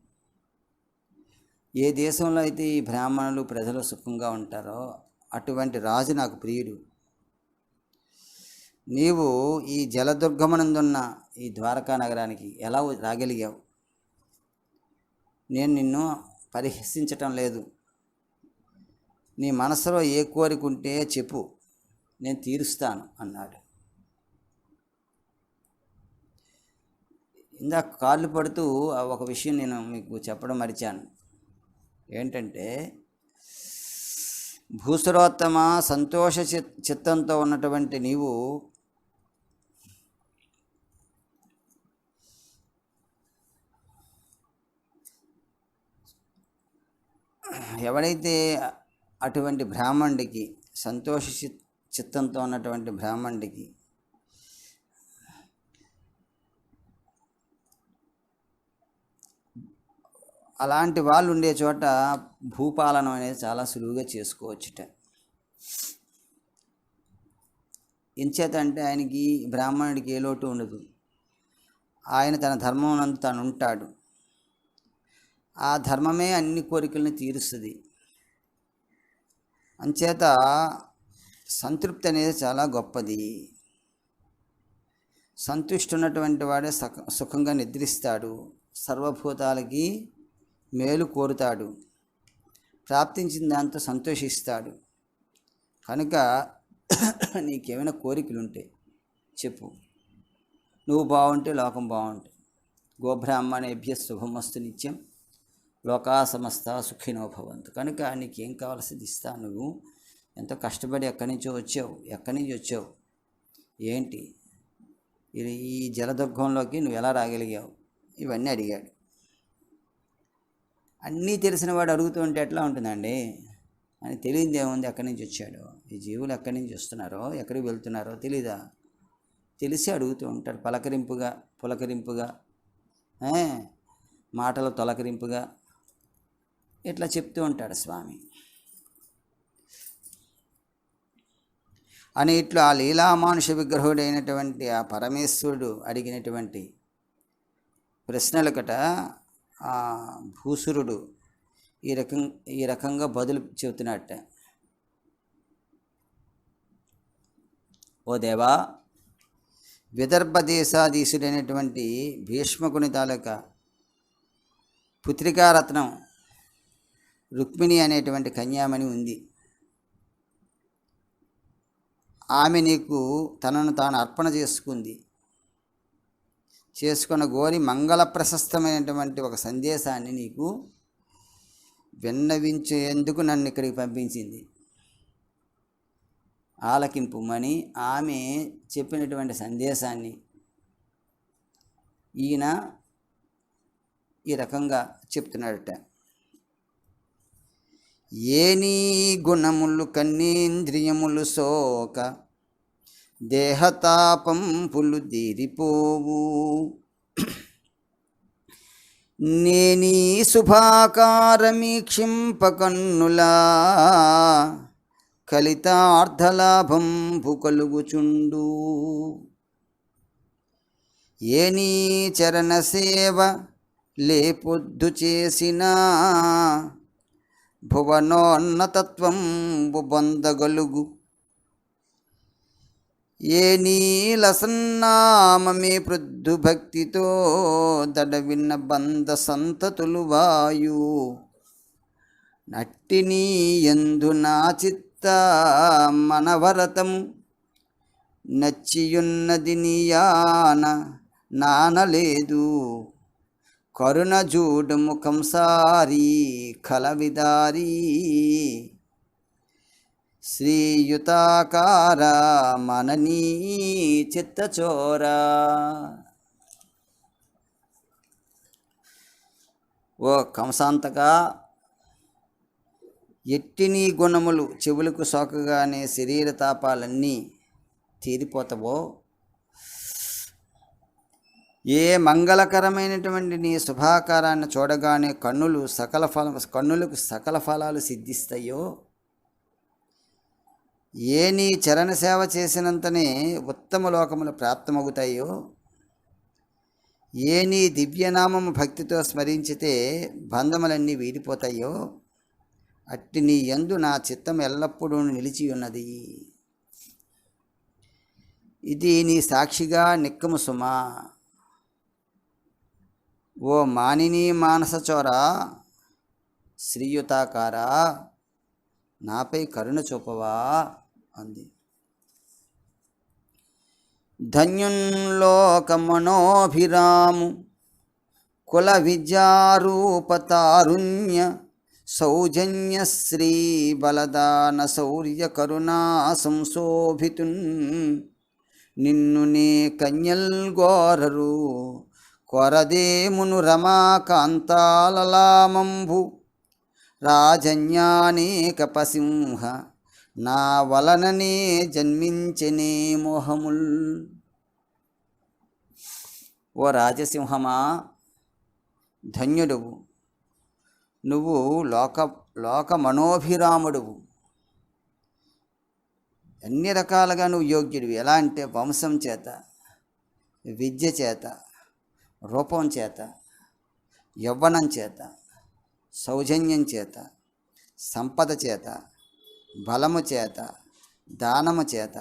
ఏ దేశంలో అయితే ఈ బ్రాహ్మణులు ప్రజలు సుఖంగా ఉంటారో అటువంటి రాజు నాకు ప్రియుడు. నీవు ఈ జలదుర్గమనందున్న ఈ ద్వారకా నగరానికి ఎలా రాగలిగావు? నేను నిన్ను పరిహసించటం లేదు. నీ మనసులో ఏ కోరిక ఉంటే చెప్పు, నేను తీరుస్తాను అన్నాడు. ఇందాక కాళ్ళు పడుతూ ఒక విషయం నేను మీకు చెప్పడం మరిచాను. ఏంటంటే, భూసురోత్తమ, సంతోష చిత్తంతో ఉన్నటువంటి నీవు ఎవడైతే అటువంటి బ్రాహ్మణుడికి, సంతోష చిత్తంతో ఉన్నటువంటి బ్రాహ్మణుడికి అలాంటి వాళ్ళు ఉండే చోట భూపాలనం అనేది చాలా సులువుగా చేసుకోవచ్చుట. ఎంచేత అంటే ఆయనకి బ్రాహ్మణుడికి ఏ లోటు ఉండదు. ఆయన తన ధర్మం నందు తాను ఉంటాడు. ఆ ధర్మమే అన్ని కోరికలను తీరుస్తుంది. అంచేత సంతృప్తి అనేది చాలా గొప్పది. సంతుష్టి ఉన్నటువంటి వాడే సుఖంగా నిద్రిస్తాడు, సర్వభూతాలకి మేలు కోరుతాడు, ప్రాప్తించిన దాంతో సంతోషిస్తాడు. కనుక నీకేమైనా కోరికలు ఉంటే చెప్పు. నువ్వు బాగుంటే లోకం బాగుంటుంది. గోబ్రాహ్మణేభ్య శుభమస్తు నిత్యం, లోకా సమస్త సుఖినో భవంతు. కనుక నీకేం కావాల్సింది ఇస్తా. నువ్వు ఎంతో కష్టపడి ఎక్కడి నుంచి వచ్చావు, ఏంటి ఈ జలదుర్గంలోకి నువ్వు ఎలా రాగలిగావు? ఇవన్నీ అడిగాడు. అన్నీ తెలిసిన వాడు అడుగుతూ ఉంటే ఎట్లా ఉంటుందండి? అని తెలియదు ఏముంది, ఎక్కడి నుంచి వచ్చాడో, ఈ జీవులు ఎక్కడి నుంచి వస్తున్నారో, ఎక్కడికి వెళ్తున్నారో తెలీదా? తెలిసి అడుగుతూ ఉంటాడు. పులకరింపుగా మాటలు తొలకరింపుగా ఇట్లా చెప్తూ ఉంటాడు స్వామి. అని ఇట్లు ఆ లీలామానుష విగ్రహుడైనటువంటి ఆ పరమేశ్వరుడు అడిగినటువంటి ప్రశ్నలకట ఆ భూసురుడు ఈ రకంగా బదులు చెబుతున్నట్ట. ఓ దేవా, విదర్భ దేశాధీశుడైనటువంటి భీష్మకుని తాలూకా పుత్రికారత్నం రుక్మిణి అనేటువంటి కన్యామణి ఉంది. ఆమె నీకు తనను తాను అర్పణ చేసుకున్న గోరి మంగళ ప్రశస్తమైనటువంటి ఒక సందేశాన్ని నీకు విన్నవించేందుకు నన్ను ఇక్కడికి పంపించింది. ఆలకింపుమని ఆమె చెప్పినటువంటి సందేశాన్ని ఈయన ఈ రకంగా చెప్తున్నాడట. ఏ నీ గుణములు కన్నీంద్రియములు సోక దేహతాపంపులు తీరిపోవు, నేనీ శుభాకారమీక్షింపకన్నులా కలితార్థలాభంపు కలుగుచుండు. ఏ నీ చరణ సేవ లేపొద్దు చేసినా భువనోన్నతత్వంబు బొందగలుగు. ఏ నీలసన్నామమే పృద్ధు భక్తితో దడవిన్న బంధ సంతతులు వాయు. నట్టినీ ఎందు నా చిత్త మనవరతము నచ్చియున్నది నీయాన నానలేదు. కరుణ జూడు ముఖం సారీ కలవిదారీ శ్రీయుతాకార మననీ చిత్తచోరా. ఓ కంసాంతక, ఎట్టి నీ గుణములు చెవులకు సోకగానే శరీర తాపాలన్నీ తీరిపోతావో, ఏ మంగళకరమైనటువంటి నీ శుభాకారాన్ని చూడగానే కన్నులకు సకల ఫలాలు సిద్ధిస్తాయో, ఏ నీ చరణ సేవ చేసినంతనే ఉత్తమ లోకములు ప్రాప్తమవుతాయో, ఏ నీ దివ్యనామము భక్తితో స్మరించితే బంధములన్నీ వీడిపోతాయో, అట్టి నీ యందు నా చిత్తం ఎల్లప్పుడూ నిలిచి ఉన్నది. ఇది నీ సాక్షిగా నిక్కము సుమా. ఓ మానిని మానసచోరా, శ్రీయుతాకారా, నాపై కరుణ చూపవా అంది. ధన్యున్లోకమనోభిరాము కుల విద్యారూపతారుణ్య సౌజన్య శ్రీ బలదాన శౌర్య కరుణా సంశోభితున్ నిన్ను నే కన్యల్ గోరరు కొరదేమును రమాకాంతాలలామంబు రాజన్యానేక పసింహ నా వలననే జన్మించనే మోహముల్. ఓ రాజసింహమా, ధన్యుడువు నువ్వు, లోక మనోభిరాముడువు. అన్ని రకాలుగా నువ్వు యోగ్యుడివి. ఎలా అంటే వంశం చేత, విద్య చేత, రూపం చేత, యవ్వనం చేత, సౌజన్యం చేత, సంపద చేత, బలము చేత, దానము చేత,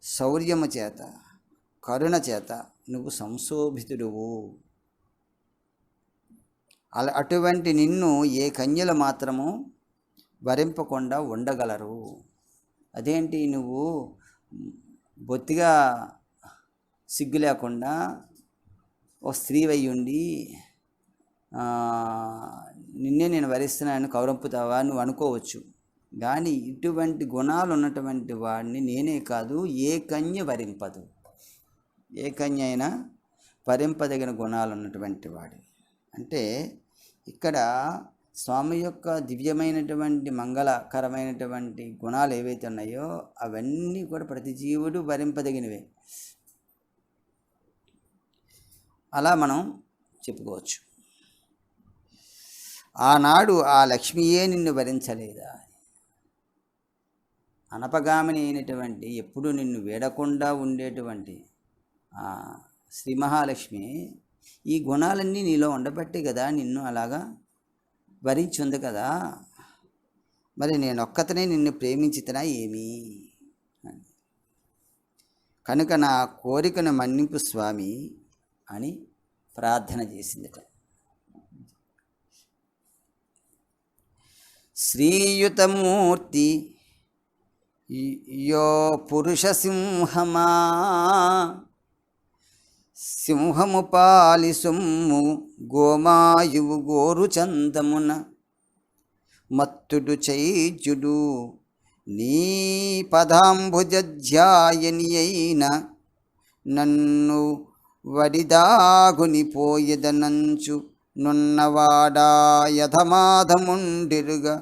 శౌర్యము చేత, కరుణ చేత నువ్వు సంశోభితుడువు. అటువంటి నిన్ను ఏ కన్యలు మాత్రము వరింపకుండా ఉండగలరు. అదేంటి, నువ్వు బొత్తిగా సిగ్గు లేకుండా ఓ స్త్రీవై ఉండి నిన్నే నేను వరిస్తున్నానని కౌరంపుతావా నువ్వు అనుకోవచ్చు. కానీ ఇటువంటి గుణాలు ఉన్నటువంటి వాడిని నేనే కాదు, ఏ కన్య వరింపదు. ఏ కన్య అయినా వరింపదగిన గుణాలు ఉన్నటువంటి వాడు. అంటే ఇక్కడ స్వామి యొక్క దివ్యమైనటువంటి మంగళకరమైనటువంటి గుణాలు ఏవైతే ఉన్నాయో అవన్నీ కూడా ప్రతి జీవుడు వరింపదగినవే. అలా మనం చెప్పుకోవచ్చు. ఆనాడు ఆ లక్ష్మియే నిన్ను వరించలేదా? అనపగామిని అయినటువంటి, ఎప్పుడు నిన్ను వేడకుండా ఉండేటువంటి శ్రీ మహాలక్ష్మి ఈ గుణాలన్నీ నీలో ఉండబట్టే కదా నిన్ను అలాగా వరించుంది కదా. మరి నేనొక్కతనే నిన్ను ప్రేమించితనా ఏమి? కనుక నా కోరికను మన్నింపు స్వామి అని ప్రార్థన చేసిందట. శ్రీయుతమూర్తి యో పురుష సింహమా, సింహము పాలి సొమ్ము గోమాయువు గోరు చందమున మత్తుడు చైద్యుడు నీ పదాంబుజధ్యాయని అయిన నన్ను వడిదాగుని పోయెదనంచు నున్నవాడా యథమాధముండిరుగా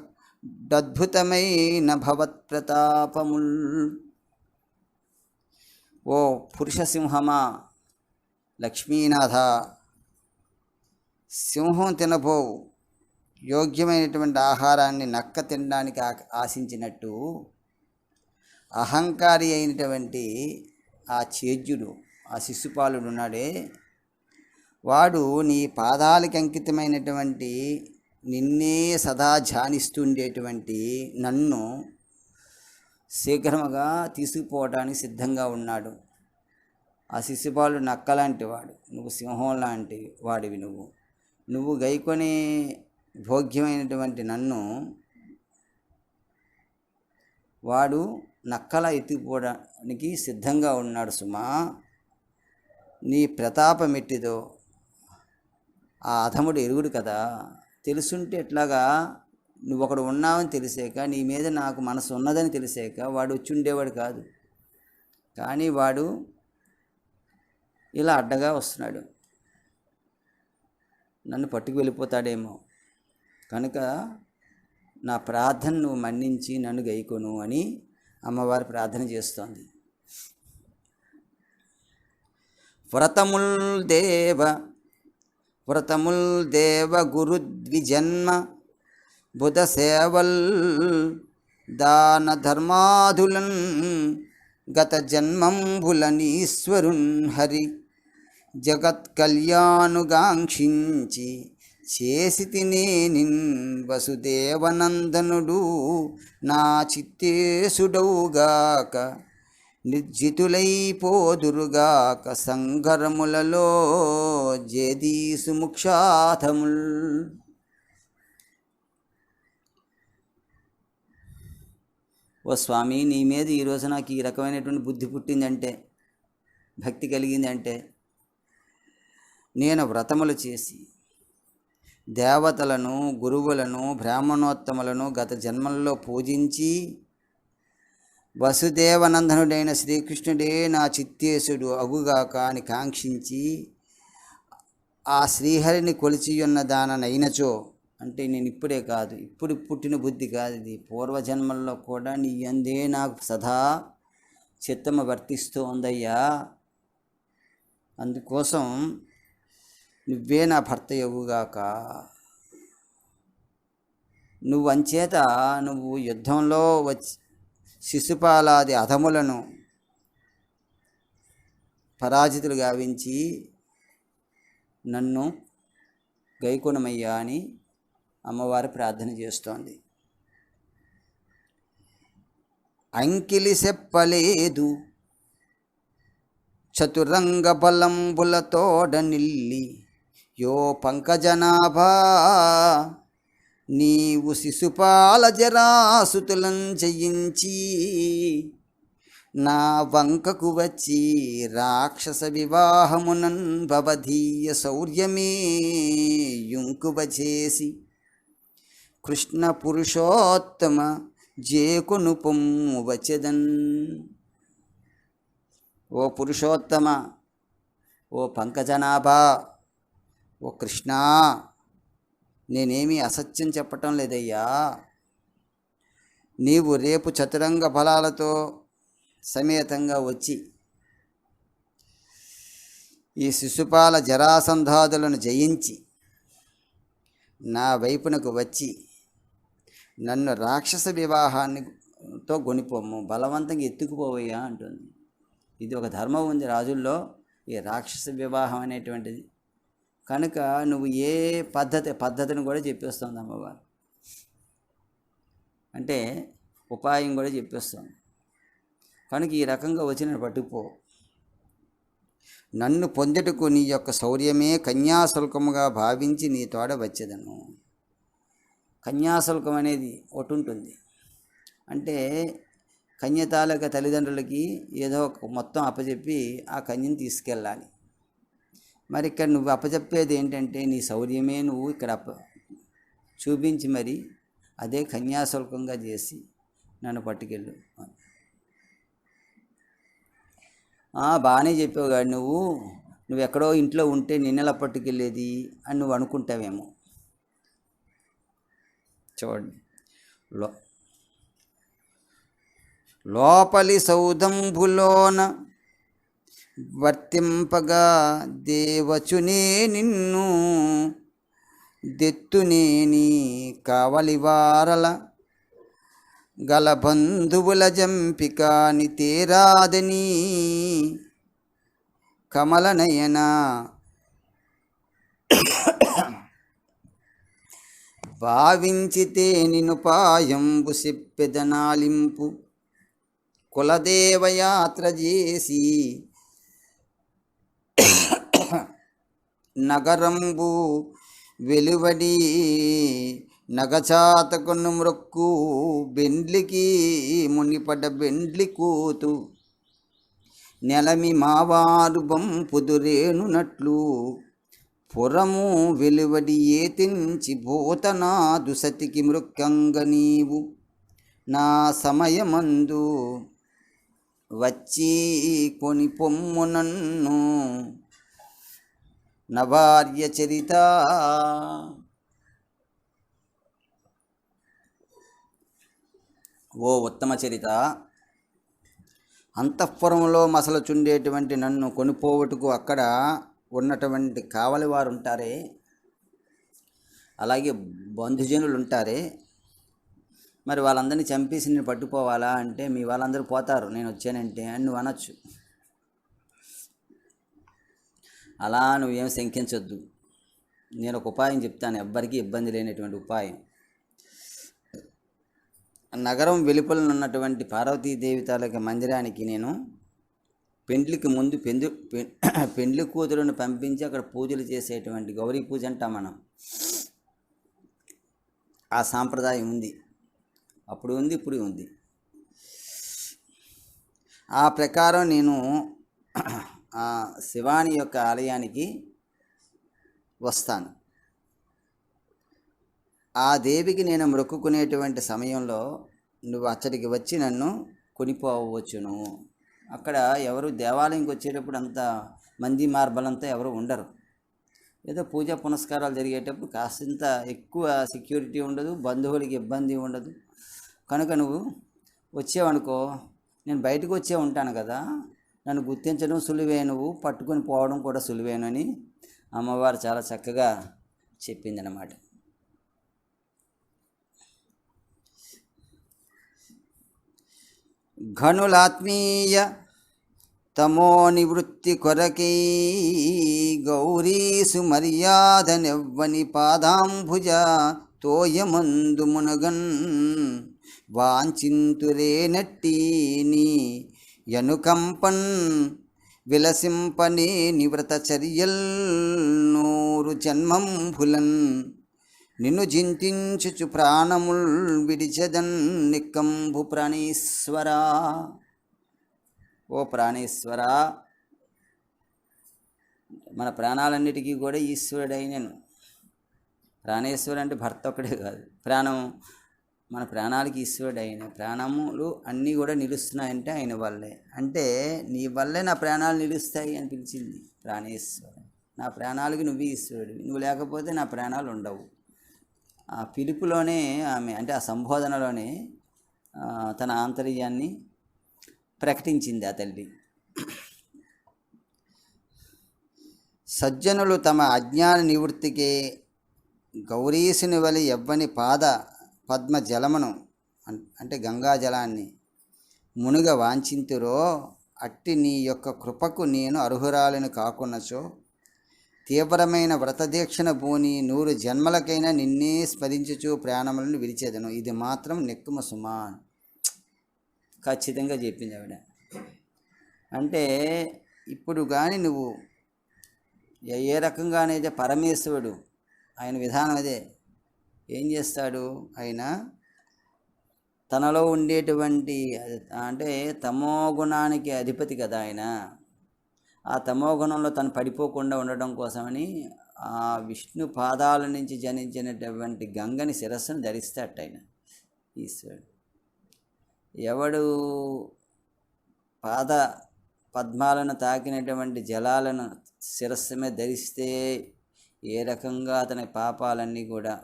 అద్భుతమైన భవత్ప్రతాపముల్. ఓ పురుషసింహమా, లక్ష్మీనాథ, సింహం తినబోవు యోగ్యమైనటువంటి ఆహారాన్ని నక్క తినడానికి ఆశించినట్టు అహంకారి అయినటువంటి ఆ చేజ్యుడు, ఆ శిశుపాలుడు ఉన్నాడే, వాడు నీ పాదాలకి అంకితమైనటువంటి నిన్నే సదా ధ్యానిస్తుండేటువంటి నన్ను శీఘ్రముగా తీసుకుపోవడానికి సిద్ధంగా ఉన్నాడు. ఆ శిశుపాలుడు నక్కలాంటి వాడు, నువ్వు సింహం లాంటి వాడివి. నువ్వు గైకొని భోగ్యమైనటువంటి నన్ను వాడు నక్కలా ఎత్తుకుపోవడానికి సిద్ధంగా ఉన్నాడు సుమా. నీ ప్రతాపం ఎట్టిదో ఆ అధముడు ఎరుగుడు కదా. తెలుసుంటే ఎట్లాగా నువ్వు ఒకడు ఉన్నావని తెలిసాక, నీ మీద నాకు మనసు ఉన్నదని తెలిసాక వాడు వచ్చి ఉండేవాడు కాదు. కానీ వాడు ఇలా అడ్డగా వస్తున్నాడు, నన్ను పట్టుకు వెళ్ళిపోతాడేమో. కనుక నా ప్రార్థన నువ్వు మన్నించి నన్ను గైకొను అని అమ్మవారు ప్రార్థన చేస్తోంది. వ్రతముల్ దేవ గురుద్విజన్మ బుధ సేవల్ దాన ధర్మాధులన్ గత జన్మంబులనీశ్వరున్ హరి జగత్ కళ్యాణుగాంక్షించి చేసితినే నిన్ వసుదేవనందనుడు నా చిత్తేశుడౌగాక నిర్జితులైపోదురుగాక సంగరములలో జేదీసు ముక్షాథముల్. ఓ స్వామి, నీ మీద ఈరోజు నాకు ఈ రకమైనటువంటి బుద్ధి పుట్టిందంటే, భక్తి కలిగిందంటే, నేను వ్రతములు చేసి దేవతలను, గురువులను, బ్రాహ్మణోత్తములను గత జన్మల్లో పూజించి వసుదేవనందనుడైన శ్రీకృష్ణుడే నా చిత్తేశుడు అగుగాక అని కాంక్షించి ఆ శ్రీహరిని కొలిచియున్న దాననైనచో, అంటే నేను ఇప్పుడే కాదు, ఇప్పుడు పుట్టిన బుద్ధి కాదు ఇది, పూర్వజన్మల్లో కూడా నీ అందే నాకు సదా చిత్తము వర్తిస్తూ ఉందయ్యా. అందుకోసం నువ్వే నా భర్త యవుగాక. నువ్వు అంచేత నువ్వు యుద్ధంలో వచ్చి శిశుపాలాది అధములను పరాజితులు గావించి నన్ను గైకొనమయ్యా అని అమ్మవారు ప్రార్థన చేస్తోంది. అంకిలి చెప్పలేదు చతురంగ బలంబులతోడ నిల్లి యో పంకజనాభా నీవు శిశుపాల జరాసుతులం జయించి నా వంకకు వచ్చి రాక్షస వివాహమునన్ భవధీయ శౌర్యమే యుంకువచేసి కృష్ణ పురుషోత్తమ జేకును పొమ్ము వచ్చెదన్. ఓ పురుషోత్తమ, ఓ పంకజనాభా, ఓ కృష్ణ, నేనేమీ అసత్యం చెప్పటం లేదయ్యా. నీవు రేపు చతురంగ బలాలతో సమేతంగా వచ్చి ఈ శిశుపాల జరాసంధాదులను జయించి నా వైపునకు వచ్చి నన్ను రాక్షస వివాహాన్నితో గొనిపోము, బలవంతంగా ఎత్తుకుపోవయ్యా అంటుంది. ఇది ఒక ధర్మం ఉంది రాజుల్లో, ఈ రాక్షస వివాహం అనేటువంటిది. కనుక నువ్వు ఏ పద్ధతిని కూడా చెప్పేస్తుంది అమ్మవారు, అంటే ఉపాయం కూడా చెప్పేస్తుంది. కనుక ఈ రకంగా వచ్చిన పట్టుకుపో, నన్ను పొందుటకు నీ యొక్క శౌర్యమే కన్యాశుల్కముగా భావించి నీ తోడ వచ్చేదను. కన్యాశుల్కం అనేది ఒకటి ఉంటుంది, అంటే కన్య తాలూకా తల్లిదండ్రులకి ఏదో ఒక మొత్తం అప్పచెప్పి ఆ కన్యను తీసుకెళ్ళాలి. మరి ఇక్కడ నువ్వు అప్పచెప్పేది ఏంటంటే నీ శౌర్యమే నువ్వు ఇక్కడ చూపించి మరి అదే కన్యాశుల్కంగా చేసి నన్ను పట్టుకెళ్ళు. బాగానే చెప్పావు కాదు, నువ్వు ఎక్కడో ఇంట్లో ఉంటే నిన్నెలా పట్టుకెళ్ళేది అని నువ్వు అనుకుంటావేమో. చూడండి, లోపలి సౌధంబులోన వర్తింపగా దేవచునే నిన్ను దెత్తునేని కావలివారల గల బంధువుల జంపికాని తేరాదని కమలనయన భావించితే నిను పాయంబు చెప్పెదనాలింపు కులదేవయాత్ర చేసి నగరంబు వెలువడి నగచాతకును మ్రొక్కు బెండ్లికి మునిపడ బెండ్లి కూతు నెలమి మావారు బంపుదురేనునట్లు పురము వెలువడి ఏతించి భూతనా దుసతికి మృక్కంగ నీవు నా సమయమందు వచ్చి కొని పొమ్ము నన్ను నవార్య చరిత. ఓ ఉత్తమ చరిత, అంతఃపురంలో మసలుచుండేటువంటి నన్ను కొనిపోవటకు అక్కడ ఉన్నటువంటి కావలి వారు ఉంటారే, అలాగే బంధుజనులు ఉంటారే, మరి వాళ్ళందరినీ చంపేసి నేను పట్టుకోవాలా అంటే మీ వాళ్ళందరూ పోతారు నేను వచ్చానంటే అని నువ్వు అనొచ్చు. అలా నువ్వేం శంకించొద్దు. నేను ఒక ఉపాయం చెప్తాను, ఎవ్వరికీ ఇబ్బంది లేనటువంటి ఉపాయం. నగరం వెలుపల ఉన్నటువంటి పార్వతీదేవి తాలూకా మందిరానికి నేను పెండ్లికి ముందు పెండ్లి కూతురును పంపించి అక్కడ పూజలు చేసేటువంటి గౌరీ పూజ అంటాం మనం. ఆ సాంప్రదాయం ఉంది, అప్పుడు ఉంది, ఇప్పుడు ఉంది. ఆ ప్రకారం నేను ఆ శివాని యొక్క ఆలయానికి వస్తాను. ఆ దేవికి నేను మొక్కుకునేటువంటి సమయంలో నువ్వు అచ్చడికి వచ్చి నన్ను కొనిపోవచ్చును. అక్కడ ఎవరు దేవాలయంకి వచ్చేటప్పుడు అంత మంది మార్బలంతా ఎవరు ఉండరు. ఏదో పూజా పునస్కారాలు జరిగేటప్పుడు కాసింత ఎక్కువ సెక్యూరిటీ ఉండదు, బంధువులకి ఇబ్బంది ఉండదు. కనుక నువ్వు వచ్చావనుకో, నేను బయటకు వచ్చే ఉంటాను కదా, నన్ను గుర్తించడం సులువే, నువ్వు పట్టుకొని పోవడం కూడా సులువేనని అమ్మవారు చాలా చక్కగా చెప్పిందనమాట. ఘనులాత్మీయ తమో నివృత్తి కొరకై గౌరీసు మర్యాదనెవ్వని పాదాంభుజ తోయమందు మునగన్ వాంఛింతురే నట్టి నీ యనుకంపన్ విలసింపనే నివ్రత చర్యల్ నూరు జన్మంభులన్ నిన్ను జింతించుచు ప్రాణముల్ విడిచెదన్ నిక్కంభు ప్రాణేశ్వరా. ఓ ప్రాణేశ్వరా, మన ప్రాణాలన్నిటికీ కూడా ఈశ్వరుడైనను. ప్రాణేశ్వరుడు అంటే భర్త ఒక్కడే కాదు, ప్రాణం మన ప్రాణాలకి ఈశ్వరుడు అయిన. ప్రాణములు అన్నీ కూడా నిలుస్తున్నాయంటే ఆయన వల్లే. అంటే నీ వల్లే నా ప్రాణాలు నిలుస్తాయి అని పిలిచింది ప్రాణేశ్వరుడు. నా ప్రాణాలకి నువ్వు ఈశ్వరుడివి, నువ్వు లేకపోతే నా ప్రాణాలు ఉండవు. ఆ పిలుపులోనే ఆమె, అంటే ఆ సంబోధనలోనే తన ఆంతర్యాన్ని ప్రకటించింది ఆ తల్లి. సజ్జనులు తమ అజ్ఞాన నివృత్తికే గౌరీసుని వలి ఎవ్వని పాద పద్మ జలమును అంటే గంగా జలాన్ని మునుగ వాంఛింతురో అట్టి నీ యొక్క కృపకు నేను అర్హురాలను కాకున్నచో తీవ్రమైన వ్రతదీక్షణ భూని 100 జన్మలకైనా నిన్నే స్మరించుచు ప్రాణములను విడిచేదను. ఇది మాత్రం నెక్కుమ సుమా ఖచ్చితంగా చెప్పింది ఆవిడ. అంటే ఇప్పుడు కానీ నువ్వు ఏ రకంగానైతే పరమేశ్వరుడు ఆయన విధానం అదే, ఏం చేస్తాడు ఆయన తనలో ఉండేటువంటి, అంటే తమో గుణానికి అధిపతి కదా ఆయన. ఆ తమో గుణంలో తను పడిపోకుండా ఉండడం కోసమని ఆ విష్ణు పాదాల నుంచి జనించినటువంటి గంగని శిరస్సును ధరిస్తాట ఆయన ఈశ్వరుడు. ఎవడు పాద పద్మాలను తాకినటువంటి జలాలను శిరస్సు మీద ధరిస్తే ఏ రకంగా అతని పాపాలన్నీ కూడా,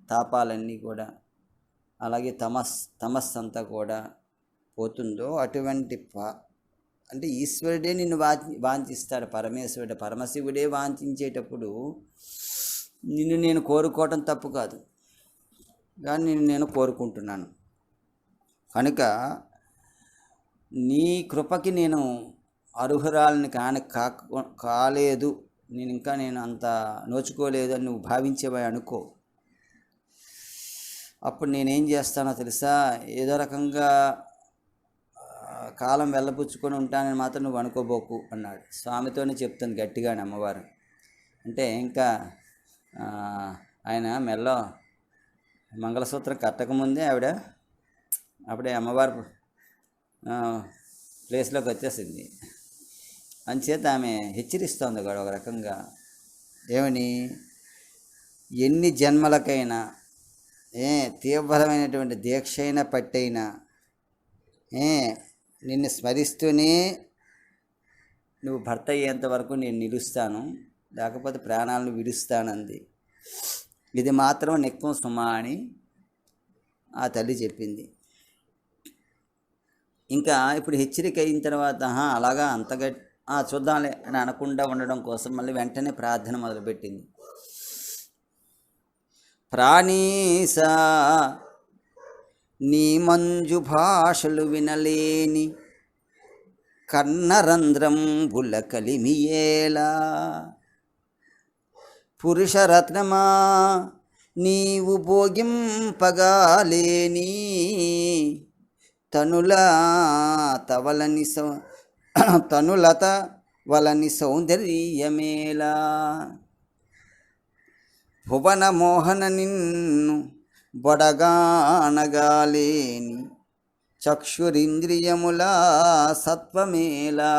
తాపాలన్నీ కూడా, అలాగే తమస్సు అంతా కూడా పోతుందో అటువంటి అంటే ఈశ్వరుడే నిన్ను వాంఛిస్తాడు. పరమేశ్వరుడు పరమశివుడే వాంఛించేటప్పుడు నిన్ను నేను కోరుకోవటం తప్పు కాదు, కానీ నేను కోరుకుంటున్నాను. కనుక నీ కృపకి నేను అర్హురాలని కాలేదు, నేను అంత నోచుకోలేదు అని నువ్వు భావించేవా అనుకో. అప్పుడు నేనేం చేస్తానో తెలుసా, ఏదో రకంగా కాలం వెళ్ళపుచ్చుకొని ఉంటానని మాత్రం నువ్వు అనుకోబోకు అన్నాడు. స్వామితోనే చెప్తుంది గట్టిగానే అమ్మవారు. అంటే ఇంకా ఆయన మెల్లో మంగళసూత్రం కట్టకముందే అప్పుడే అమ్మవారు ప్లేస్లోకి వచ్చేసింది. అంచేత ఆమె హెచ్చరిస్తోంది కూడా ఒక రకంగా. ఏమని? ఎన్ని జన్మలకైనా తీవ్రమైనటువంటి దీక్ష అయినా పట్టైనా నిన్ను స్మరిస్తూనే నువ్వు భర్త అయ్యేంత వరకు నేను నిలుస్తాను, లేకపోతే ప్రాణాలను విడుస్తానంది. ఇది మాత్రం నిక్కం సుమా అని ఆ తల్లి చెప్పింది. ఇంకా ఇప్పుడు హెచ్చరిక అయిన తర్వాత అలాగా అంతగా చూద్దాంలే అని అనకుండా ఉండడం కోసం మళ్ళీ వెంటనే ప్రార్థన మొదలుపెట్టింది. ప్రాణీసా నీ మంజు భాషలు వినలేని కర్ణరంధ్రంబుల కలిమియేలా, పురుషరత్నమా నీవు భోగింపగాలేని తనులత వలని సౌందర్యమేలా, భువన మోహన నిన్ను బొడగానగాలేని చక్షురింద్రియముల సత్వమేలా,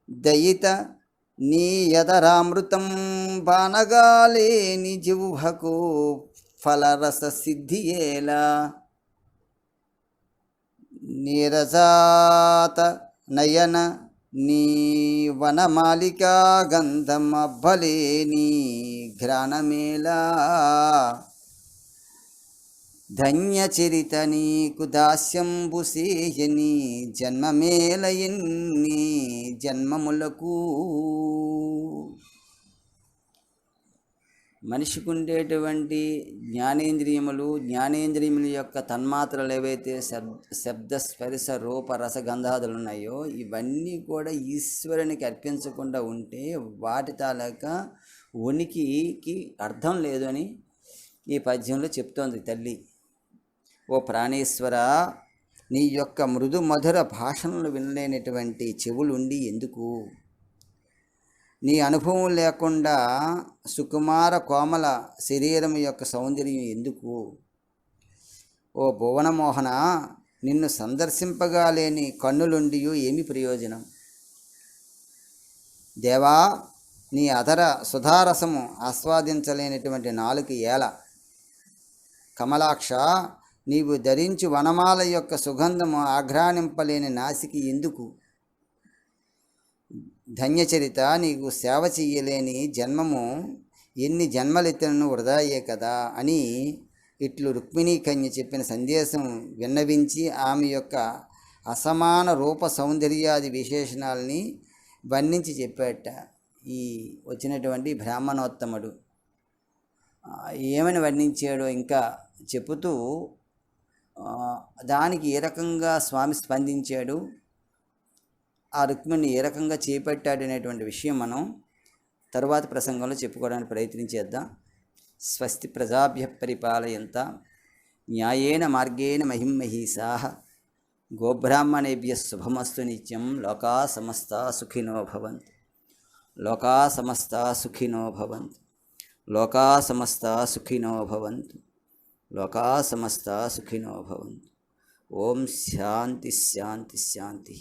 దయిత నీ యదరామృతం బానగాలేని జిహ్వకు ఫలరస సిద్ధియేలా, నీరజాత నయన నీ వనమాలికా గంధమబ్బలేని ఘ్రాణమేలా, ధన్యచరిత నీకు దాస్యంబు సేయని జన్మమేలయన్ని జన్మములకు. మనిషికి ఉండేటువంటి జ్ఞానేంద్రియముల యొక్క తన్మాత్రలు ఏవైతే శబ్ద స్పర్శ రూప రస గంధాదులు ఉన్నాయో ఇవన్నీ కూడా ఈశ్వరునికి అర్పించకుండా ఉంటే వాటి తాలూకా ఉనికికి అర్థం లేదు అని ఈ పద్యంలో చెప్తోంది తల్లి. ఓ ప్రాణేశ్వర, నీ యొక్క మృదు మధుర భాషణలు వినలేనటువంటి చెవులుండి ఎందుకు? నీ అనుభవం లేకుండా సుకుమార కోమల శరీరం యొక్క సౌందర్యం ఎందుకు? ఓ భువనమోహన, నిన్ను సందర్శింపగా లేని కన్నులుండి ఏమి ప్రయోజనం? దేవా, నీ అధర సుధారసము ఆస్వాదించలేనటువంటి నాలుక ఏల? కమలాక్ష, నీవు ధరించి వనమాల యొక్క సుగంధము ఆఘ్రానింపలేని నాసికి ఎందుకు? ధన్యచరిత, నీకు సేవ చెయ్యలేని జన్మము ఎన్ని జన్మలెత్తినను వృధాయే కదా అని ఇట్లు రుక్మిణీ కన్య చెప్పిన సందేశం విన్నవించి ఆమె యొక్క అసమాన రూప సౌందర్యాది విశేషణాలని వర్ణించి చెప్పాట ఈ వచ్చినటువంటి బ్రాహ్మణోత్తముడు. ఏమని వర్ణించాడో ఇంకా చెబుతూ దానికి ఏ రకంగా స్వామి స్పందించాడు, ఆ రుక్మిణిని ఏ రకంగా చేపట్టాడు అనేటువంటి విషయం మనం తరువాత ప్రసంగంలో చెప్పుకోవడానికి ప్రయత్నించేద్దాం. స్వస్తి ప్రజాభ్య పరిపాలయంత న్యాయేన మార్గేణ మహిమహీసాః గోబ్రాహ్మణేభ్య శుభమస్తు నిత్యం. లోకా సమస్తా సుఖినో భవంతు. లోకా సమస్తా సుఖినో భవంతు. లోకా సమస్తా సుఖినో భవంతు. లోకా సమస్తా సుఖినో భవంతు. ఓం శాంతి శాంతి శాంతి.